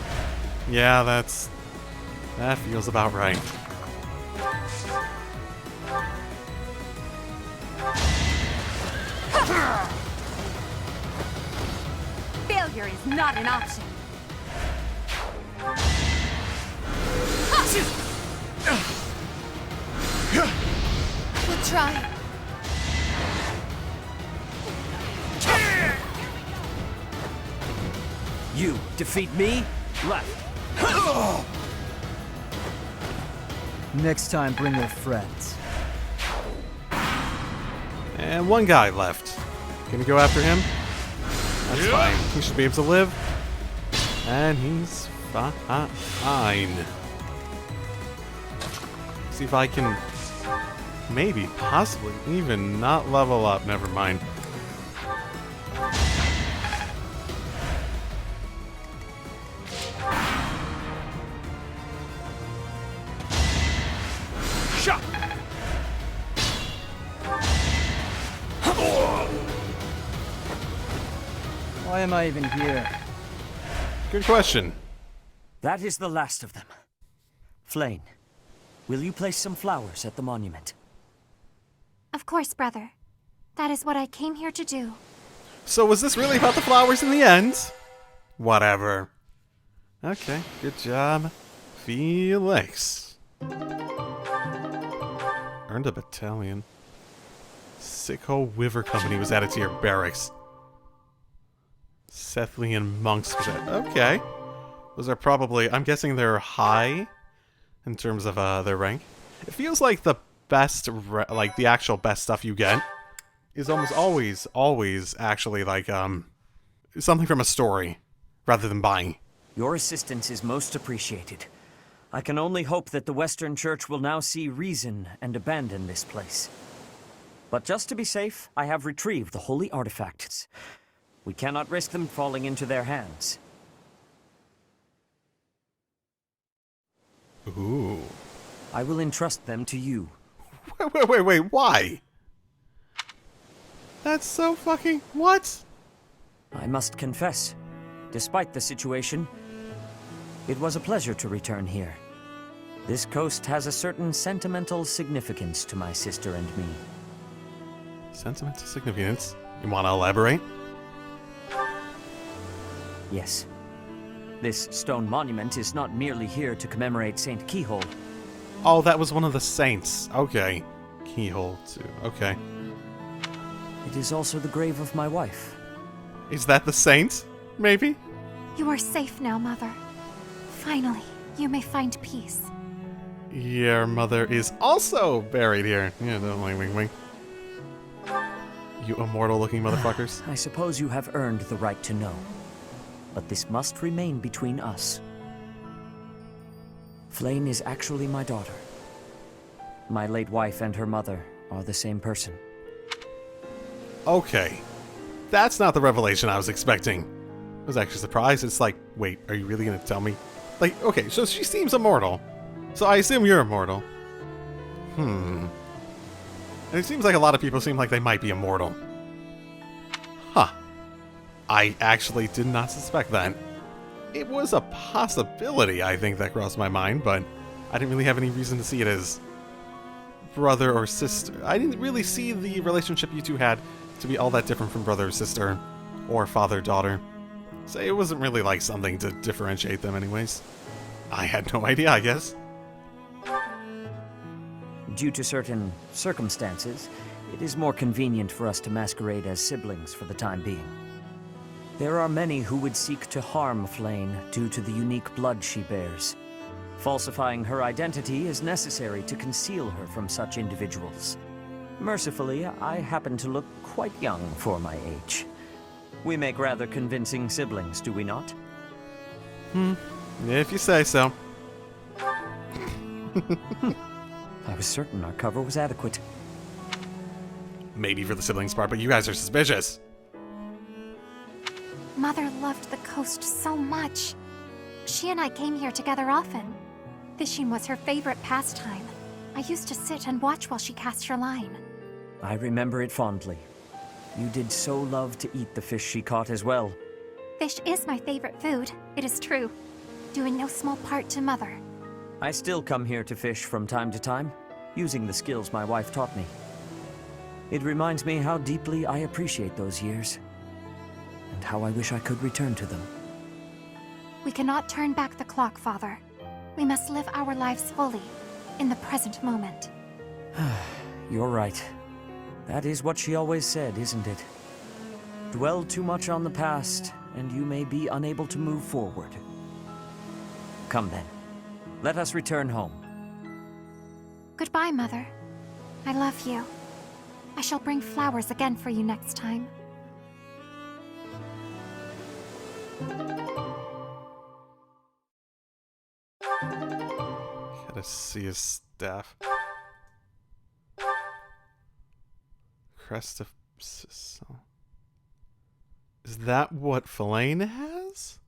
Yeah, that feels about right. Failure is not an option. We'll try. You defeat me? Left. Next time, bring your friends. And one guy left. Gonna go after him? That's fine. He should be able to live. And he's fine. See if I can maybe, possibly, even not level up. Never mind. Shot! Why am I even here? Good question. That is the last of them. Flane, will you place some flowers at the monument? Of course, brother. That is what I came here to do. So was this really about the flowers in the end? Whatever. Okay, good job, Felix. Earned a battalion. Sicko Wiver Company was added to your barracks. Sethlian monks was added. Okay. Those are probably, I'm guessing they're high in terms of their rank. It feels like the best, like the actual best stuff you get is almost always actually like something from a story rather than buying. Your assistance is most appreciated. I can only hope that the Western Church will now see reason and abandon this place. But just to be safe, I have retrieved the holy artifacts. We cannot risk them falling into their hands. Ooh. I will entrust them to you. Wait, why? That's so fucking... what? I must confess, despite the situation, it was a pleasure to return here. This coast has a certain sentimental significance to my sister and me. Sentimental significance? You want to elaborate? Yes. This stone monument is not merely here to commemorate Saint Keyhole. Oh, that was one of the saints. Okay. Keyhole, too. Okay. It is also the grave of my wife. Is that the saint? Maybe? You are safe now, Mother. Finally, you may find peace. Your mother is also buried here. Yeah, don't wink, wink, wink. You immortal-looking motherfuckers. I suppose you have earned the right to know. But this must remain between us. Flane is actually my daughter. My late wife and her mother are the same person. Okay. That's not the revelation I was expecting. I was actually surprised. It's like, wait, are you really going to tell me? Like, okay, so she seems immortal. So I assume you're immortal. And it seems like a lot of people seem like they might be immortal. Huh. I actually did not suspect that. It was a possibility, I think, that crossed my mind, but I didn't really have any reason to see it as brother or sister. I didn't really see the relationship you two had to be all that different from brother or sister, or father-daughter. So it wasn't really like something to differentiate them anyways. I had no idea, I guess. Due to certain circumstances, it is more convenient for us to masquerade as siblings for the time being. There are many who would seek to harm Flane due to the unique blood she bears. Falsifying her identity is necessary to conceal her from such individuals. Mercifully, I happen to look quite young for my age. We make rather convincing siblings, do we not? If you say so. I was certain our cover was adequate. Maybe for the siblings part, but you guys are suspicious. Mother loved the coast so much. She and I came here together often. Fishing was her favorite pastime. I used to sit and watch while she cast her line. I remember it fondly. You did so love to eat the fish she caught as well. Fish is my favorite food, it is true. Due in no small part to Mother. I still come here to fish from time to time, using the skills my wife taught me. It reminds me how deeply I appreciate those years, and how I wish I could return to them. We cannot turn back the clock, Father. We must live our lives fully, in the present moment. You're right. That is what she always said, isn't it? Dwell too much on the past, and you may be unable to move forward. Come then. Let us return home. Goodbye, Mother. I love you. I shall bring flowers again for you next time. Gotta see his staff. Crest of... Is that what Fellaine has?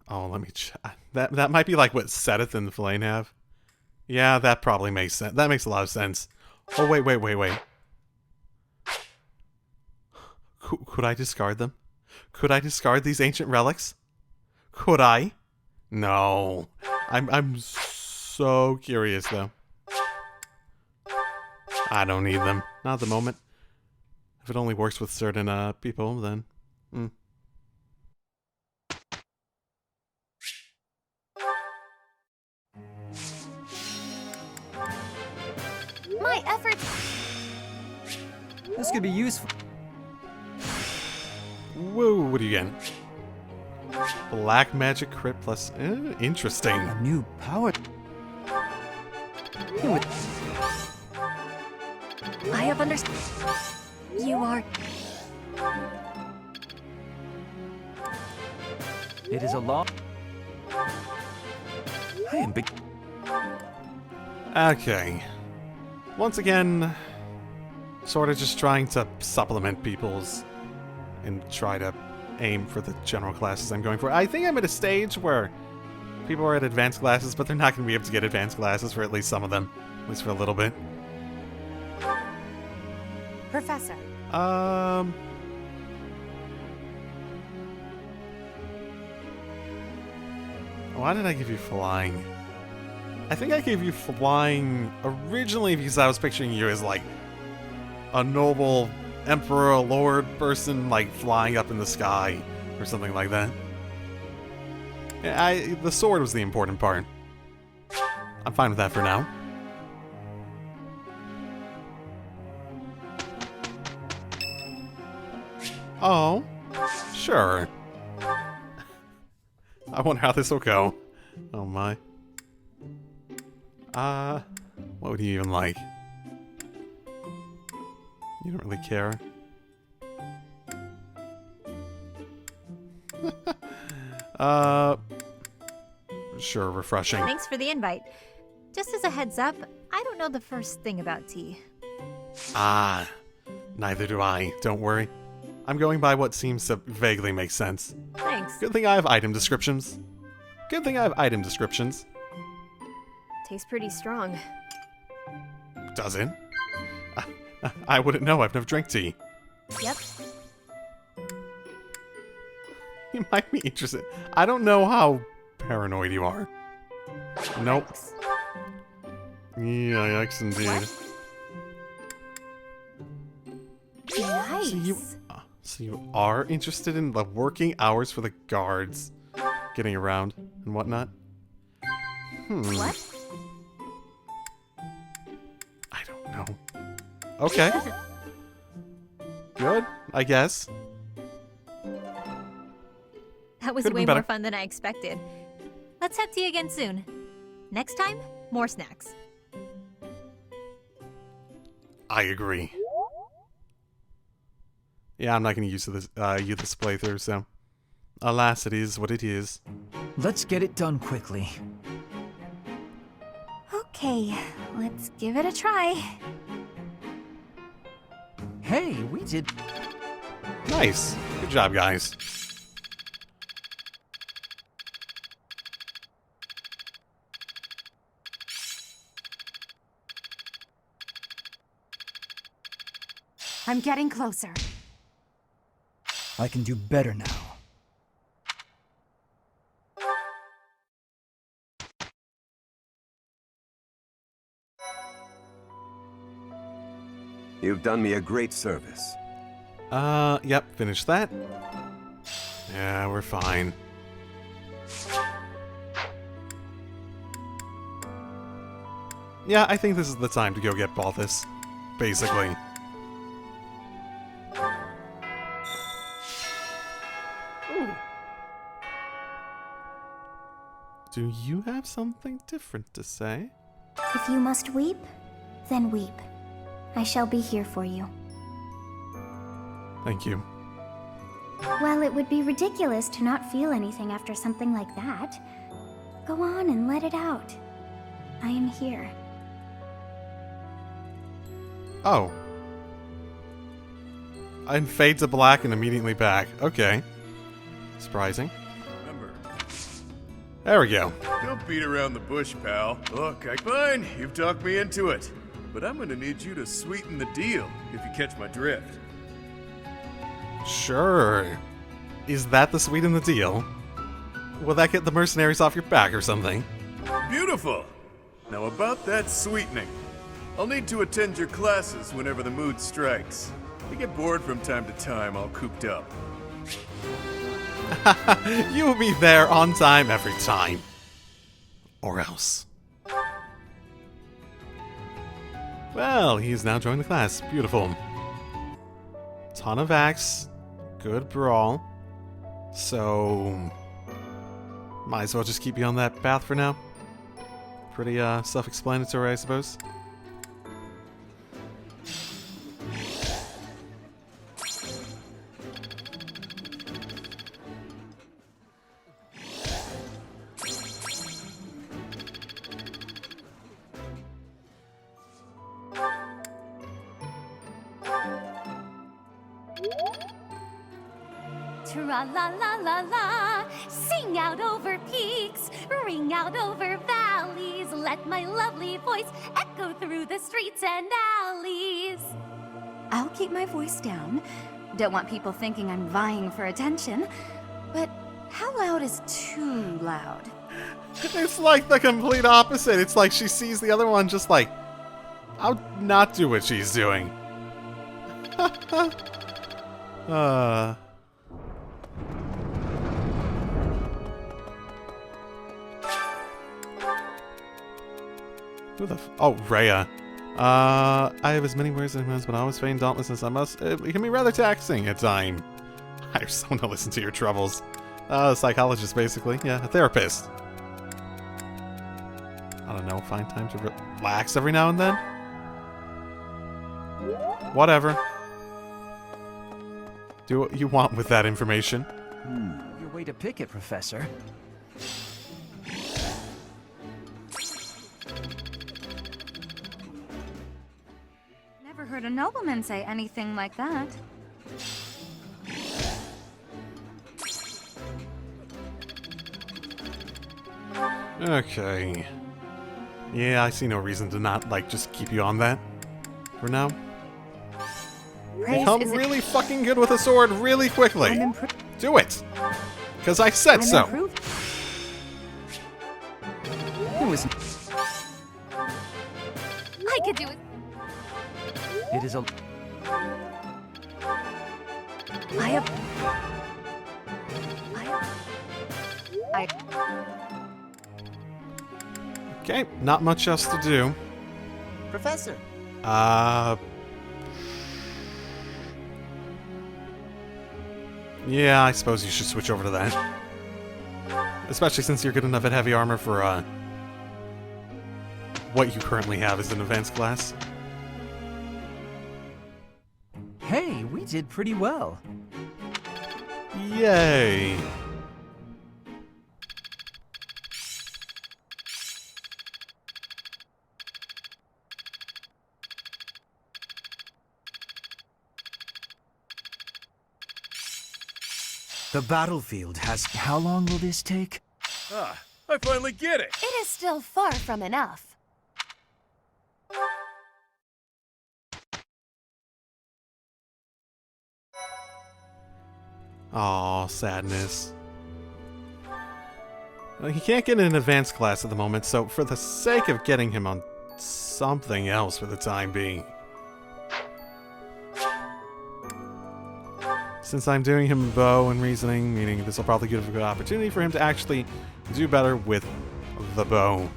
Oh, let me check. That might be like what Seteth and Fellaine have. Yeah, that probably makes sense. That makes a lot of sense. Oh, wait. Could I discard them? Could I discard these ancient relics? Could I? No. I'm so curious, though. I don't need them. Not at the moment. If it only works with certain people, then... My efforts... This could be useful. Whoa, what are you getting? Black magic crit plus... interesting. A new power... I have understood. You are... It is a law. I am big. Okay. Once again, sort of just trying to supplement people's and try to aim for the general classes I'm going for. I think I'm at a stage where people are at advanced classes, but they're not going to be able to get advanced classes for at least some of them. At least for a little bit. Professor. Why did I give you flying? I think I gave you flying originally because I was picturing you as like a noble emperor, lord person, like flying up in the sky or something like that. Yeah, the sword was the important part. I'm fine with that for now. Oh, sure. I wonder how this will go. Oh my. What would you even like? You don't really care? Sure, refreshing. Thanks for the invite. Just as a heads up, I don't know the first thing about tea. Ah, neither do I. Don't worry. I'm going by what seems to vaguely make sense. Thanks. Good thing I have item descriptions. Tastes pretty strong. Does it? I wouldn't know. I've never drank tea. Yep. You might be interested. I don't know how paranoid you are. Nope. Yikes indeed. Nice. So you are interested in the working hours for the guards getting around and whatnot? What? I don't know. Okay. Good, I guess. That was Could've way been better. more fun than I expected. Let's have tea again soon. Next time, more snacks. I agree. Yeah, I'm not going to use this playthrough, so... Alas, it is what it is. Let's get it done quickly. Okay, let's give it a try. Hey, we did... Nice. Good job, guys. I'm getting closer. I can do better now. You've done me a great service. Yep, finish that. Yeah, we're fine. Yeah, I think this is the time to go get Balthus, basically. Ooh. Do you have something different to say? If you must weep, then weep. I shall be here for you. Thank you. Well, it would be ridiculous to not feel anything after something like that. Go on and let it out. I am here. Oh. And fade to black and immediately back. Okay. Surprising. Remember. There we go. Don't beat around the bush, pal. Look, fine, you've talked me into it. But I'm gonna need you to sweeten the deal, if you catch my drift. Sure. Is that the sweet in the deal? Will that get the mercenaries off your back or something? Beautiful! Now about that sweetening. I'll need to attend your classes whenever the mood strikes. I get bored from time to time, all cooped up. You will be there on time every time. Or else. Well, he's now joined the class. Beautiful. Ton of axe. Good brawl. So... might as well just keep you on that path for now. Pretty, self-explanatory, I suppose. Tra-la-la-la-la, sing out over peaks, ring out over valleys, let my lovely voice echo through the streets and alleys. I'll keep my voice down. Don't want people thinking I'm vying for attention. But how loud is too loud? It's like the complete opposite. It's like she sees the other one just like, I'll not do what she's doing. Who the oh, Rhea. I have as many words as I must, but I always feign dauntlessness. I must. It can be rather taxing at times. Hire someone to listen to your troubles. A psychologist, basically. Yeah, a therapist. I don't know, find time to relax every now and then? Whatever. Do what you want with that information. Your way to pick it, Professor. Never heard a nobleman say anything like that. Okay. Yeah, I see no reason to not, like, just keep you on that. For now. Become really fucking good with a sword really quickly. Do it! Because I said so! It was... I could do it. It is a... Okay, not much else to do. Professor. Yeah, I suppose you should switch over to that. Especially since you're good enough at heavy armor for, what you currently have as an advanced class. Hey, we did pretty well. Yay! The battlefield has... How long will this take? Ah, I finally get it! It is still far from enough. Aw, sadness. Well, he can't get in an advanced class at the moment, so for the sake of getting him on something else for the time being. Since I'm doing him bow and reasoning, meaning this will probably give a good opportunity for him to actually do better with the bow.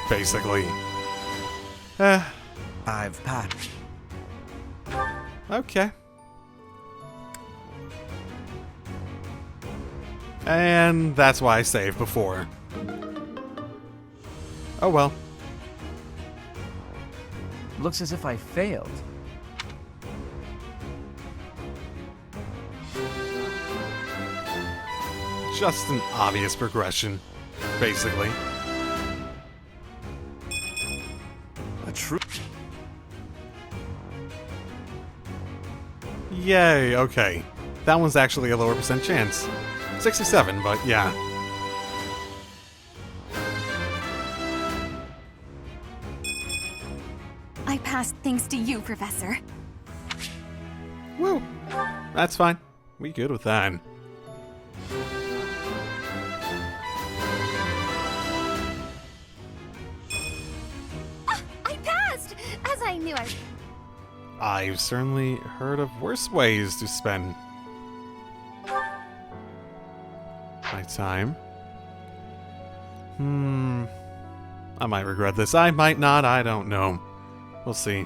Basically. I've patched. Okay. And that's why I saved before. Oh well. Looks as if I failed. Just an obvious progression, basically. A true. Yay, okay. That one's actually a lower percent chance. 67, but yeah. I passed thanks to you, Professor. Woo! That's fine. We good with that. I passed! As I knew I... I've certainly heard of worse ways to spend my time. I might regret this. I might not. I don't know. We'll see.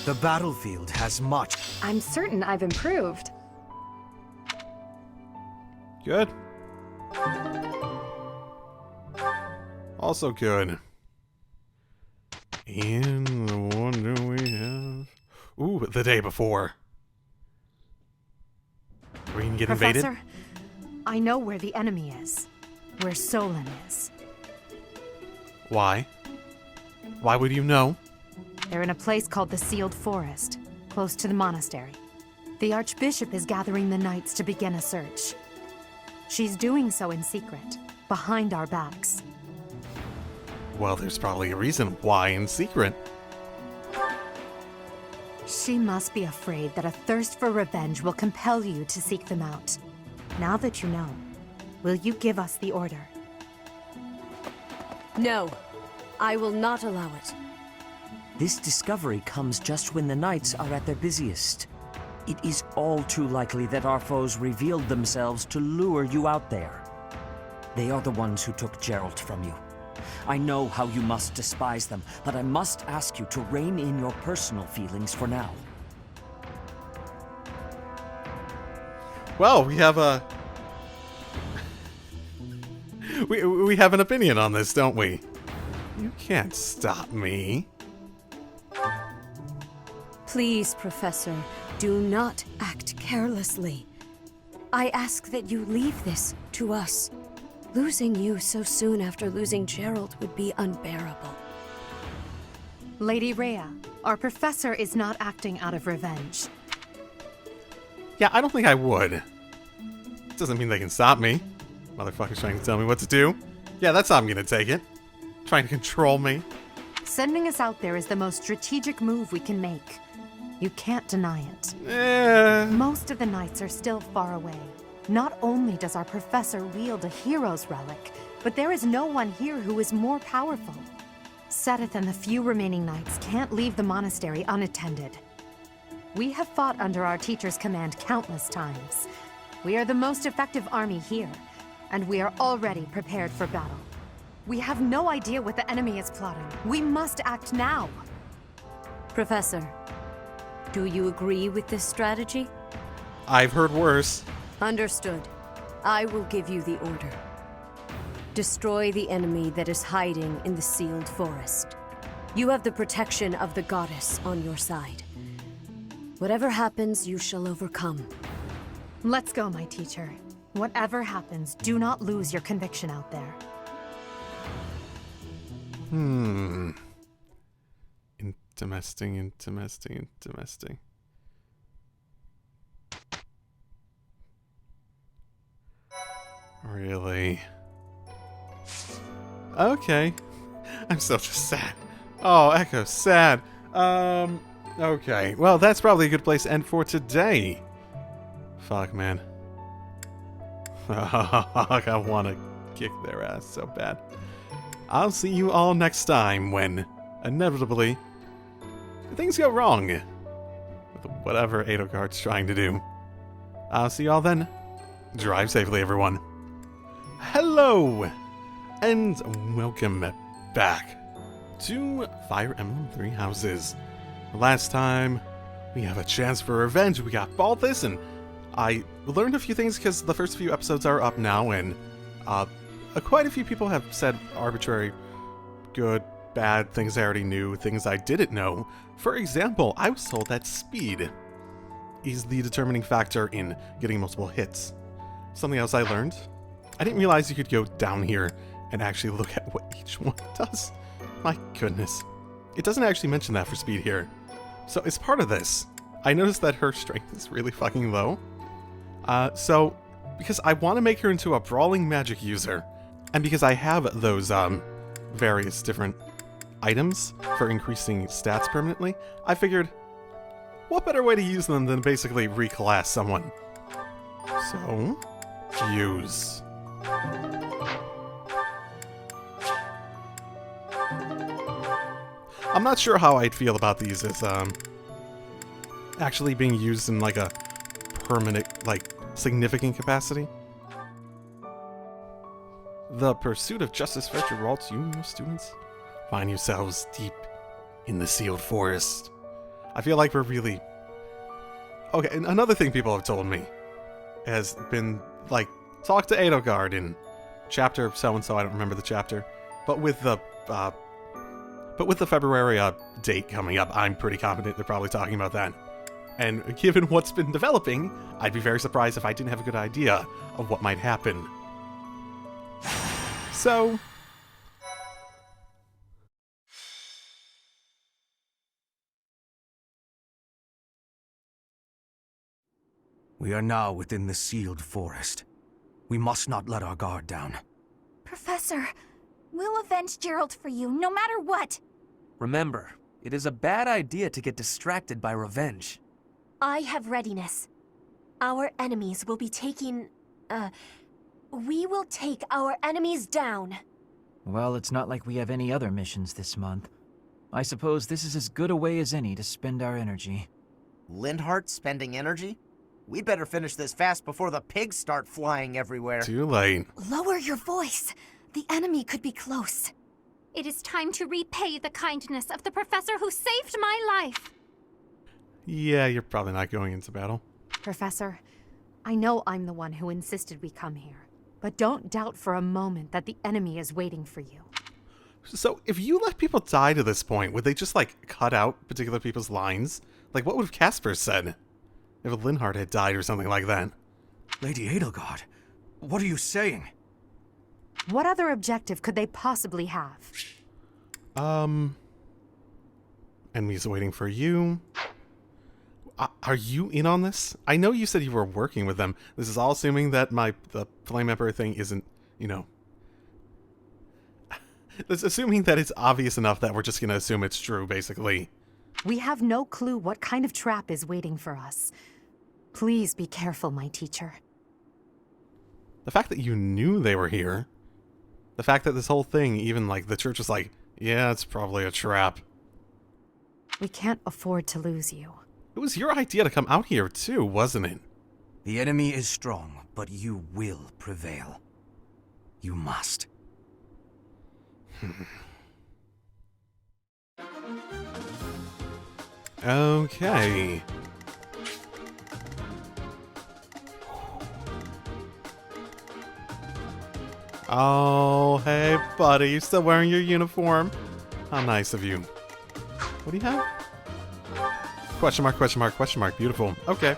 The battlefield has much. I'm certain I've improved. Good. Also good. And the one do we have? Ooh, the day before. We can get invaded? Professor, I know where the enemy is. Where Solon is. Why? Why would you know? They're in a place called the Sealed Forest, close to the monastery. The Archbishop is gathering the knights to begin a search. She's doing so in secret, behind our backs. Well, there's probably a reason why in secret. She must be afraid that a thirst for revenge will compel you to seek them out. Now that you know, will you give us the order? No, I will not allow it. This discovery comes just when the knights are at their busiest. It is all too likely that our foes revealed themselves to lure you out there. They are the ones who took Geralt from you. I know how you must despise them, but I must ask you to rein in your personal feelings for now. Well, we have a... we have an opinion on this, don't we? You can't stop me. Please, Professor, do not act carelessly. I ask that you leave this to us. Losing you so soon after losing Geralt would be unbearable. Lady Rhea, our professor is not acting out of revenge. Yeah, I don't think I would. Doesn't mean they can stop me. Motherfucker's trying to tell me what to do. Yeah, that's how I'm gonna take it. Trying to control me. Sending us out there is the most strategic move we can make. You can't deny it. Most of the knights are still far away. Not only does our professor wield a hero's relic, but there is no one here who is more powerful. Seteth and the few remaining knights can't leave the monastery unattended. We have fought under our teacher's command countless times. We are the most effective army here, and we are already prepared for battle. We have no idea what the enemy is plotting. We must act now. Professor, do you agree with this strategy? I've heard worse. Understood. I will give you the order. Destroy the enemy that is hiding in the Sealed Forest. You have the protection of the goddess on your side. Whatever happens, you shall overcome. Let's go, my teacher. Whatever happens, do not lose your conviction out there. Interesting. Really? Okay. I'm still just sad. Oh, Echo, sad. Okay. Well, that's probably a good place to end for today. Fuck, man. I want to kick their ass so bad. I'll see you all next time when, inevitably, things go wrong with whatever Edelgard's trying to do. I'll see you all then. Drive safely, everyone. Hello, and welcome back to Fire Emblem Three Houses. Last time, we have a chance for revenge. We got Balthus, and I learned a few things because the first few episodes are up now, and quite a few people have said arbitrary, good, bad things I already knew, things I didn't know. For example, I was told that speed is the determining factor in getting multiple hits. Something else I learned, I didn't realize you could go down here and actually look at what each one does. My goodness. It doesn't actually mention that for speed here. So as part of this, I noticed that her strength is really fucking low. So, because I want to make her into a brawling magic user, and because I have those various different items for increasing stats permanently, I figured, what better way to use them than basically reclass someone? So, use. I'm not sure how I'd feel about these as actually being used in like a permanent, like significant capacity. The pursuit of justice Frederick Waltz, you and your students find yourselves deep in the sealed forest. I feel like we're really... Okay, and another thing people have told me has been, like, talk to Edelgard in chapter so-and-so, I don't remember the chapter, but with the February date coming up, I'm pretty confident they're probably talking about that. And given what's been developing, I'd be very surprised if I didn't have a good idea of what might happen. So... We are now within the sealed forest. We must not let our guard down. Professor, we'll avenge Gerald for you, no matter what. Remember, it is a bad idea to get distracted by revenge. I have readiness. Our enemies will be taking... we will take our enemies down. Well, it's not like we have any other missions this month. I suppose this is as good a way as any to spend our energy. Lindhart spending energy? We'd better finish this fast before the pigs start flying everywhere. Too late. Lower your voice. The enemy could be close. It is time to repay the kindness of the professor who saved my life. Yeah, you're probably not going into battle. Professor, I know I'm the one who insisted we come here, but don't doubt for a moment that the enemy is waiting for you. So, if you let people die to this point, would they just, like, cut out particular people's lines? Like, what would have Casper said if Linhardt had died or something like that? Lady Edelgard, what are you saying? What other objective could they possibly have? Enemies waiting for you. Are you in on this? I know you said you were working with them. This is all assuming that the Flame Emperor thing isn't, you know... It's assuming that it's obvious enough that we're just gonna assume it's true, basically. We have no clue what kind of trap is waiting for us. Please be careful, my teacher. The fact that you knew they were here. The fact that this whole thing, even like the church was like, yeah, it's probably a trap. We can't afford to lose you. It was your idea to come out here too, wasn't it? The enemy is strong, but you will prevail. You must. Okay. Oh, hey, buddy. You're still wearing your uniform. How nice of you. What do you have? Question mark, question mark, question mark. Beautiful. Okay.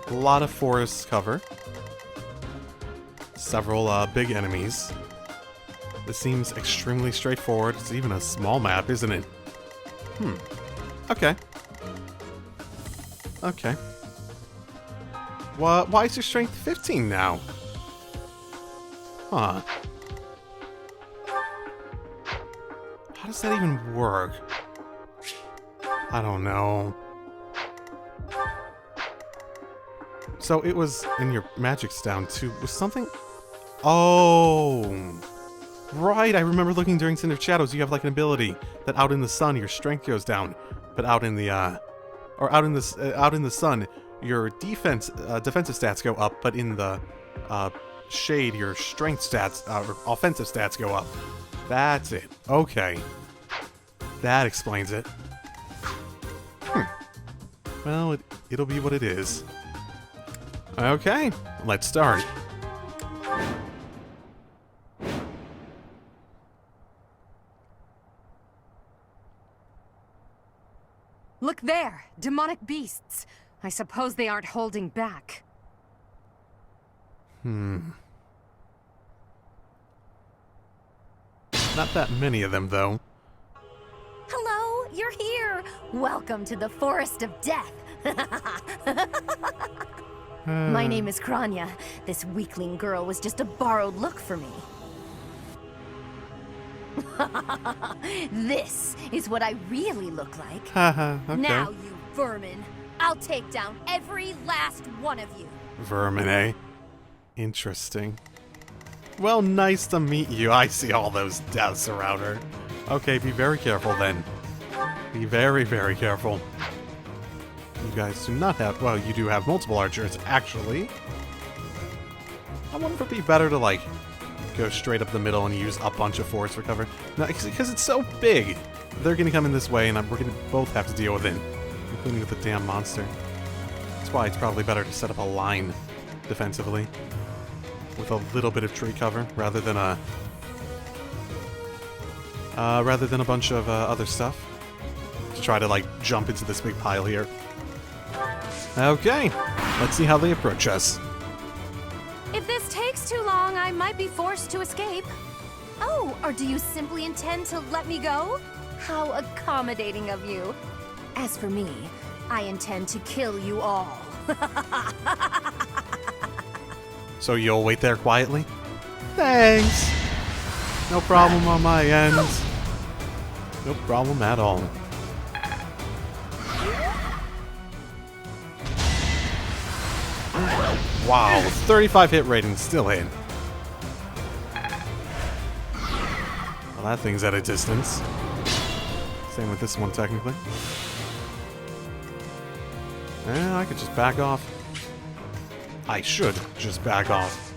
A lot of forest cover. Several big enemies. This seems extremely straightforward. It's even a small map, isn't it? Okay. Okay. Why is your strength 15 now? Huh. How does that even work? I don't know. So it was, and your magic's down too. Was something? Oh, right. I remember looking during Sin of Shadows. You have like an ability that out in the sun your strength goes down, but out in the out in the sun your defensive stats go up, but in the shade your strength stats or offensive stats go up. That's it. Okay, that explains it. Well, it'll be what it is. Okay, let's start. Look there! Demonic beasts! I suppose they aren't holding back. Not that many of them, though. Hello, you're here! Welcome to the Forest of Death! My name is Kranya. This weakling girl was just a borrowed look for me. This is what I really look like. Okay. Now, you vermin, I'll take down every last one of you. Vermin, eh? Interesting. Well, nice to meet you. I see all those deaths around her. Okay, be very careful then. Be very, very careful. You guys do not have... Well, you do have multiple archers, actually. I wonder if it'd be better to, like, go straight up the middle and use a bunch of force for cover. No, because it's so big. They're going to come in this way, and we're going to both have to deal with it, including with the damn monster. That's why it's probably better to set up a line defensively with a little bit of tree cover rather than a bunch of other stuff to try to like jump into this big pile here. Okay, let's see how they approach us. If this takes too long, I might be forced to escape. Oh, or do you simply intend to let me go? How accommodating of you. As for me, I intend to kill you all. So you'll wait there quietly? Thanks! No problem on my end. No problem at all. Wow, 35 hit rating still hit. Well, that thing's at a distance. Same with this one, technically. I could just back off. I should just back off.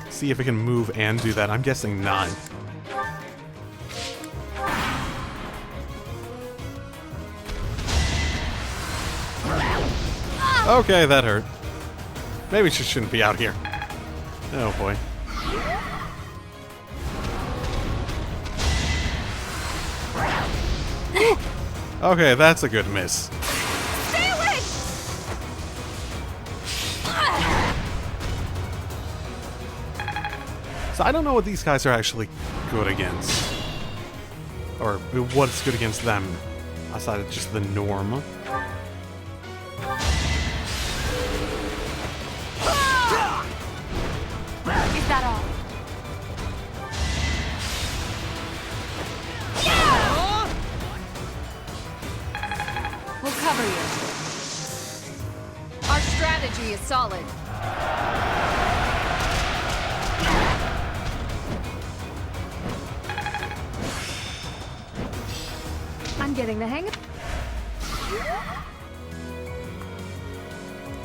See if it can move and do that. I'm guessing not. Okay, that hurt. Maybe she shouldn't be out here. Oh boy. Okay, that's a good miss. Stay away! So I don't know what these guys are actually good against. Or what's good against them, aside of just the norm. Is that all? We'll cover you. Our strategy is solid. I'm getting the hang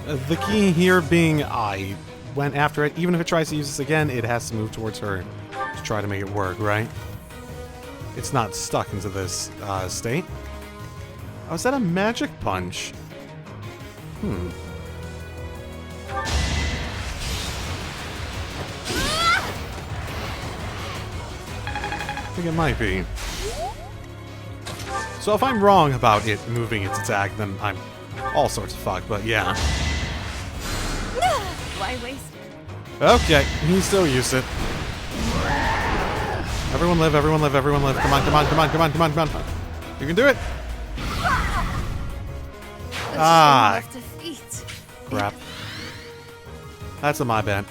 of... The key here being I went after it. Even if it tries to use this again, it has to move towards her to try to make it work, right? It's not stuck into this state. Oh, is that a magic punch? I think it might be. So if I'm wrong about it moving its attack, then I'm all sorts of fucked, but yeah. Why waste it? Okay, he still used it. Everyone live, everyone live, everyone live. Come on, come on, come on, come on, come on, come on. You can do it! Ah! Crap. That's a my bad.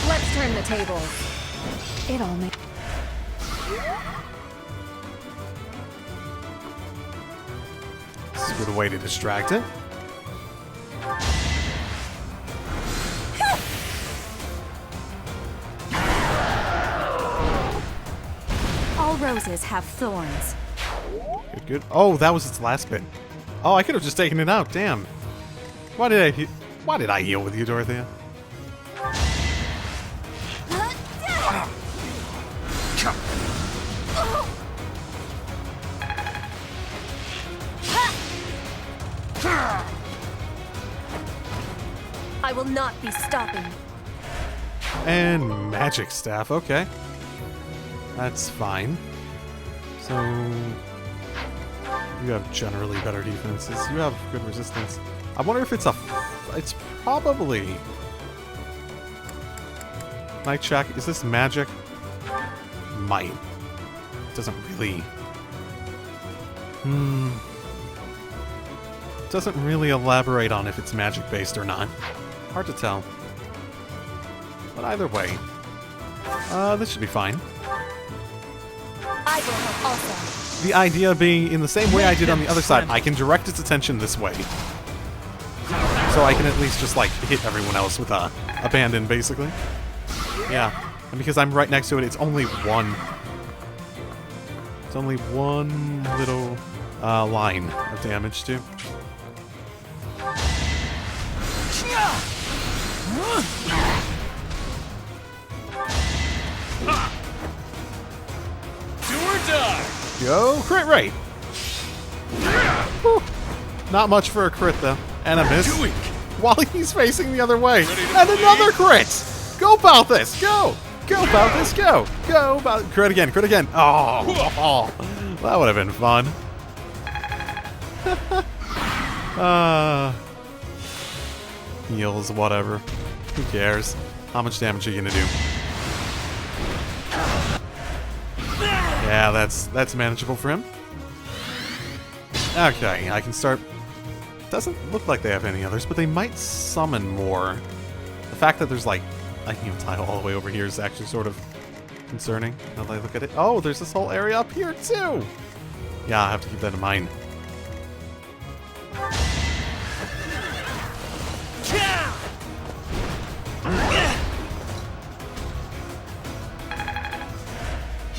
Let's turn the tables. It all makes... This is a good way to distract it. All roses have thorns. Good, good. Oh, that was its last bit. Oh, I could have just taken it out. Damn. Why did I heal with you, Dorothea? I will not be stopping. And magic staff. Okay. That's fine. So you have generally better defenses. You have good resistance. I wonder if it's it's probably... Can I check? Is this magic? Might. Doesn't really... Doesn't really elaborate on if it's magic based or not. Hard to tell. But either way, this should be fine. I will help also. The idea being, in the same way I did on the other side, I can direct its attention this way. So I can at least just, like, hit everyone else with a abandon, basically. Yeah. And because I'm right next to it, it's only one... It's only one little line of damage, too. Do or die! Go crit rate! Whew. Not much for a crit, though. And a miss. While he's facing the other way. And another crit! Go Balthus! Go! Go Balthus! Go! Go Balthus! Crit again! Crit again! Oh! That would have been fun. Heals, whatever. Who cares? How much damage are you gonna do? Yeah, that's manageable for him. Okay, I can start... Doesn't look like they have any others, but they might summon more. The fact that there's like a heme tile all the way over here is actually sort of concerning. Now that I look at it. Oh, there's this whole area up here too! Yeah, I have to keep that in mind.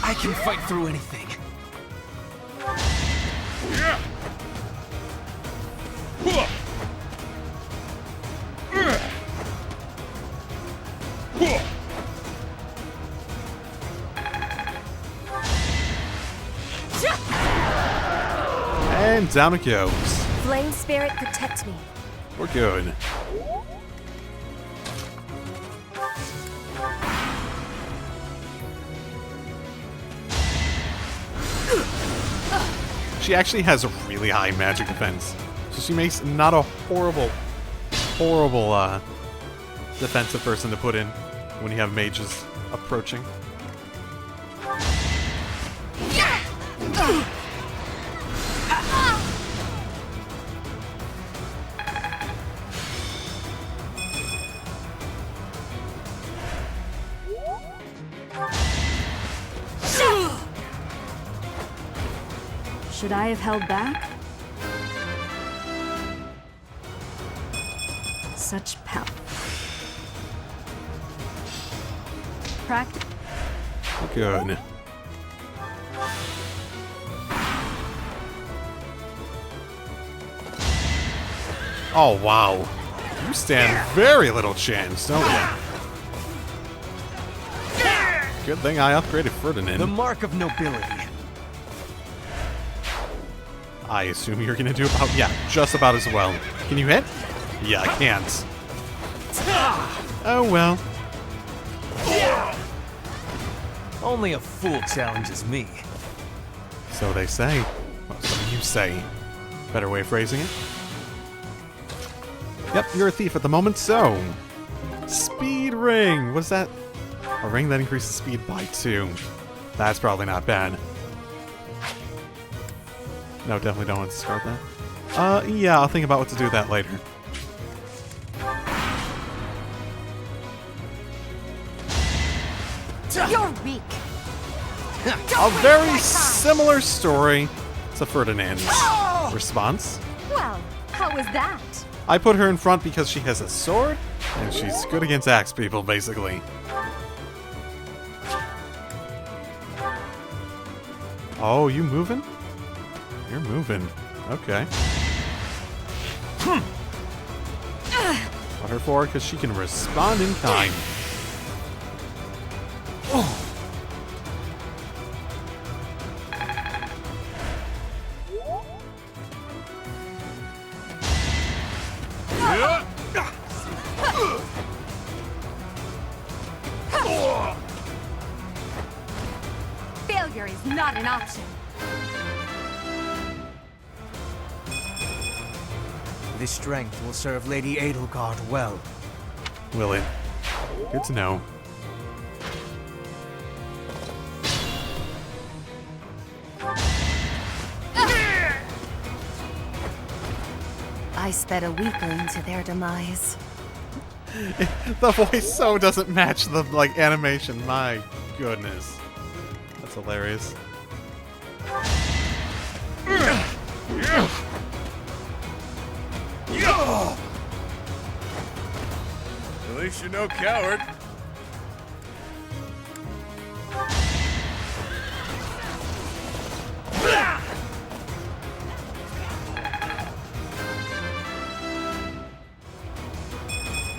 I can fight through anything. And down it goes. Flame spirit, protect me. We're good. She actually has a really high magic defense. So she makes not a horrible defensive person to put in when you have mages approaching. Should I have held back? Such power. Practice. Good. Oh, wow. You stand very little chance, don't you? Good thing I upgraded Ferdinand. The mark of nobility. I assume you're gonna do about, yeah, just about as well. Can you hit? Yeah, I can't. Oh well. Only a fool challenges me. So they say. Well, so you say. Better way of phrasing it. Yep, you're a thief at the moment, so Speed ring! What's that? A ring that increases speed by 2. That's probably not bad. No, definitely don't want to discard that. Yeah, I'll think about what to do with that later. You're weak. A very similar story to Ferdinand's response. Well, how was that? I put her in front because she has a sword, and she's good against axe people, basically. Oh, you moving? You're moving. Okay. Put her forward because she can respond in kind. Failure is not an option. This strength will serve Lady Edelgard well. Will it? Good to know. I sped a weakling to their demise. The voice so doesn't match the animation. My goodness, that's hilarious. At least you're no coward.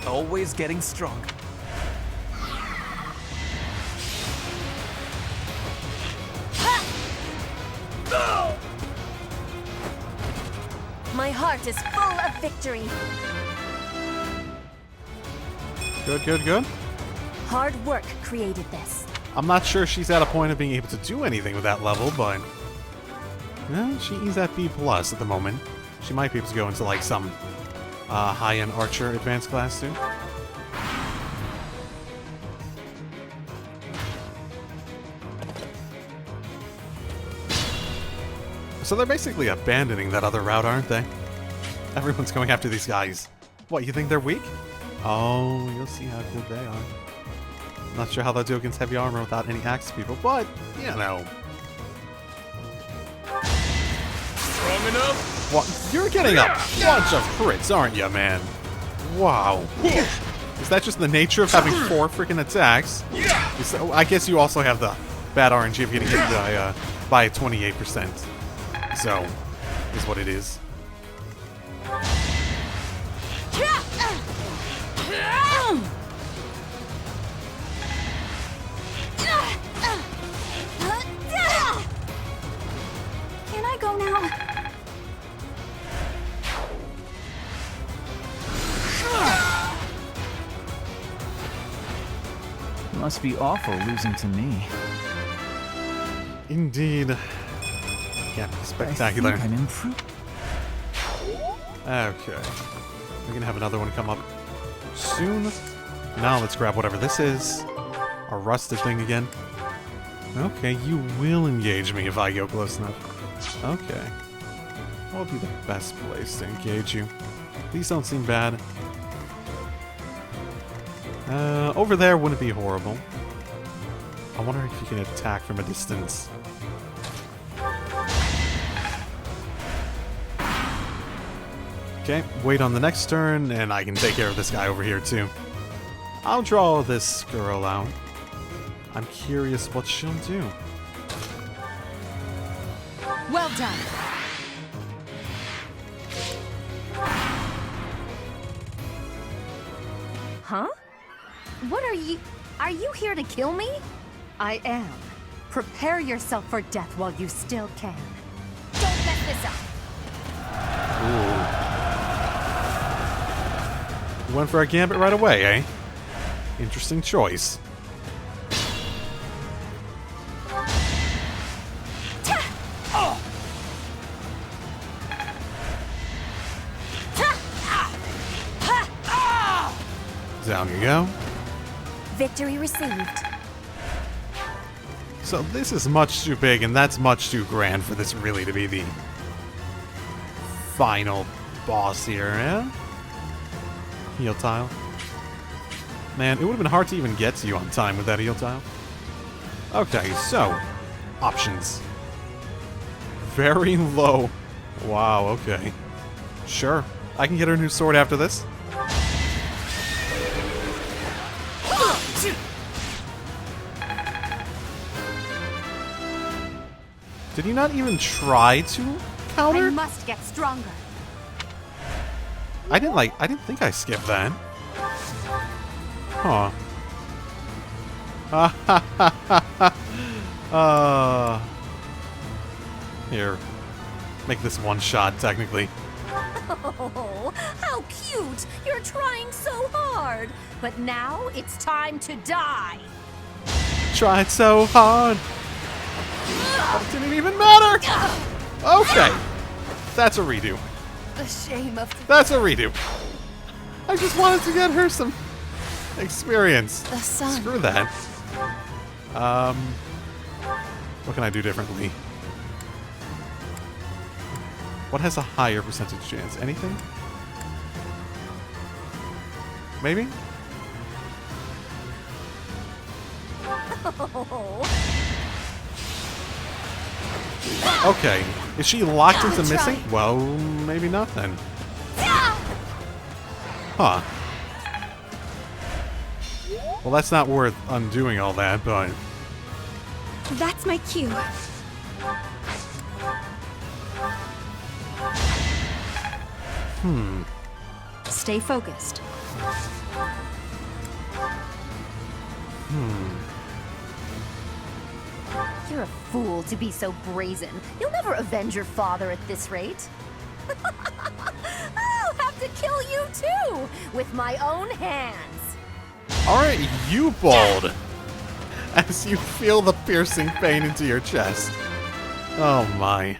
Always getting stronger. My heart is full of victory. Good, good, good. Hard work created this. I'm not sure she's at a point of being able to do anything with that level, but she's at B+ at the moment. She might be able to go into like some high-end archer advanced class soon. So they're basically abandoning that other route, aren't they? Everyone's going after these guys. What, you think they're weak? Oh, you'll see how good they are. Not sure how they'll do against heavy armor without any axe people, but, you know. Strong enough? What? You're getting a bunch of crits, aren't you, man? Wow. Is that just the nature of having 4 freaking attacks? I guess you also have the bad RNG of getting hit by 28%. So, is what it is. Can I go now? Must be awful losing to me. Indeed. Yeah, spectacular. I think I'm improved. Okay. We're gonna have another one come up soon. Now let's grab whatever this is. A rusted thing again. Okay, you will engage me if I go close enough. Okay. What would be the best place to engage you? These don't seem bad. Over there wouldn't be horrible. I wonder if you can attack from a distance. Okay, wait on the next turn, and I can take care of this guy over here too. I'll draw this girl out. I'm curious what she'll do. Well done. Huh? What are you... Are you here to kill me? I am. Prepare yourself for death while you still can. Don't mess this up. Ooh. Went for a gambit right away, eh? Interesting choice. Is Down you go. Victory received. So this is much too big, and that's much too grand for this really to be the final boss here, yeah? Heal tile. Man, it would have been hard to even get to you on time with that heal tile. Okay, so, options. Very low. Wow, okay. Sure, I can get her a new sword after this. Did he not even try to counter? I must get stronger. I didn't think I skipped that. Huh. Here. Make this one shot, technically. Oh, how cute! You're trying so hard. But now it's time to die. Tried so hard. But it didn't even matter! Okay. That's a redo. The shame of That's a redo. I just wanted to get her some experience. The sun. Screw that. What can I do differently? What has a higher percentage chance? Anything? Maybe? Okay. Is she locked into missing? Well, maybe not then. Huh. Well, that's not worth undoing all that, but... That's my cue. Stay focused. You're a fool to be so brazen. You'll never avenge your father at this rate. I'll have to kill you too, with my own hands. Aren't you bold? As you feel the piercing pain into your chest. Oh my.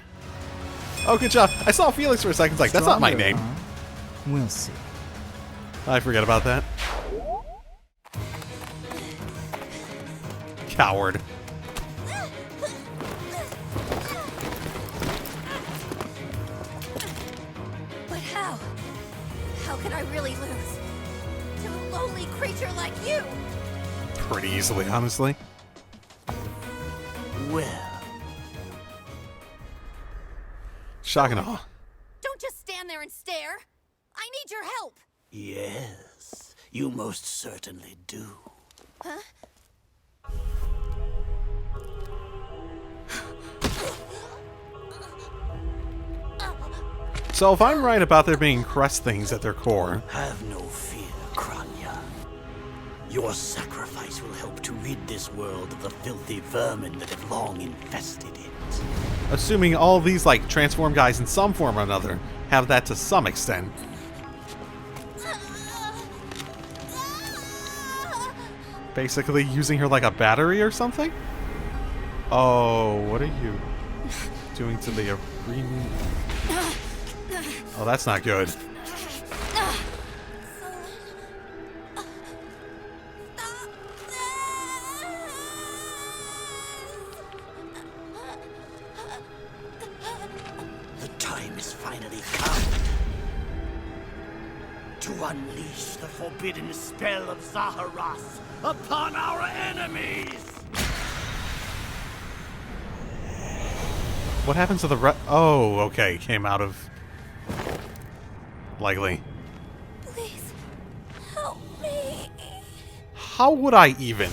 Oh, good job. I saw Felix for a second. Like, that's not my name. We'll see. I forget about that. Coward. But how? How can I really lose to a lowly creature like you? Pretty easily, honestly. Well, Shock and awe. Don't just stand there and stare. I need your help. yes, you most certainly do. Huh? So if I'm right about there being crest things at their core... Have no fear, Kranya. Your sacrifice will help to rid this world of the filthy vermin that have long infested it. Assuming all these, like, transform guys in some form or another have that to some extent. Basically using her like a battery or something? Oh, what are you doing to the arena? Oh, that's not good. The time is finally come to unleash the forbidden spell of Zaharas upon our enemies! What happens to the Oh, okay. Came out of... Likely. Please, help me. How would I even?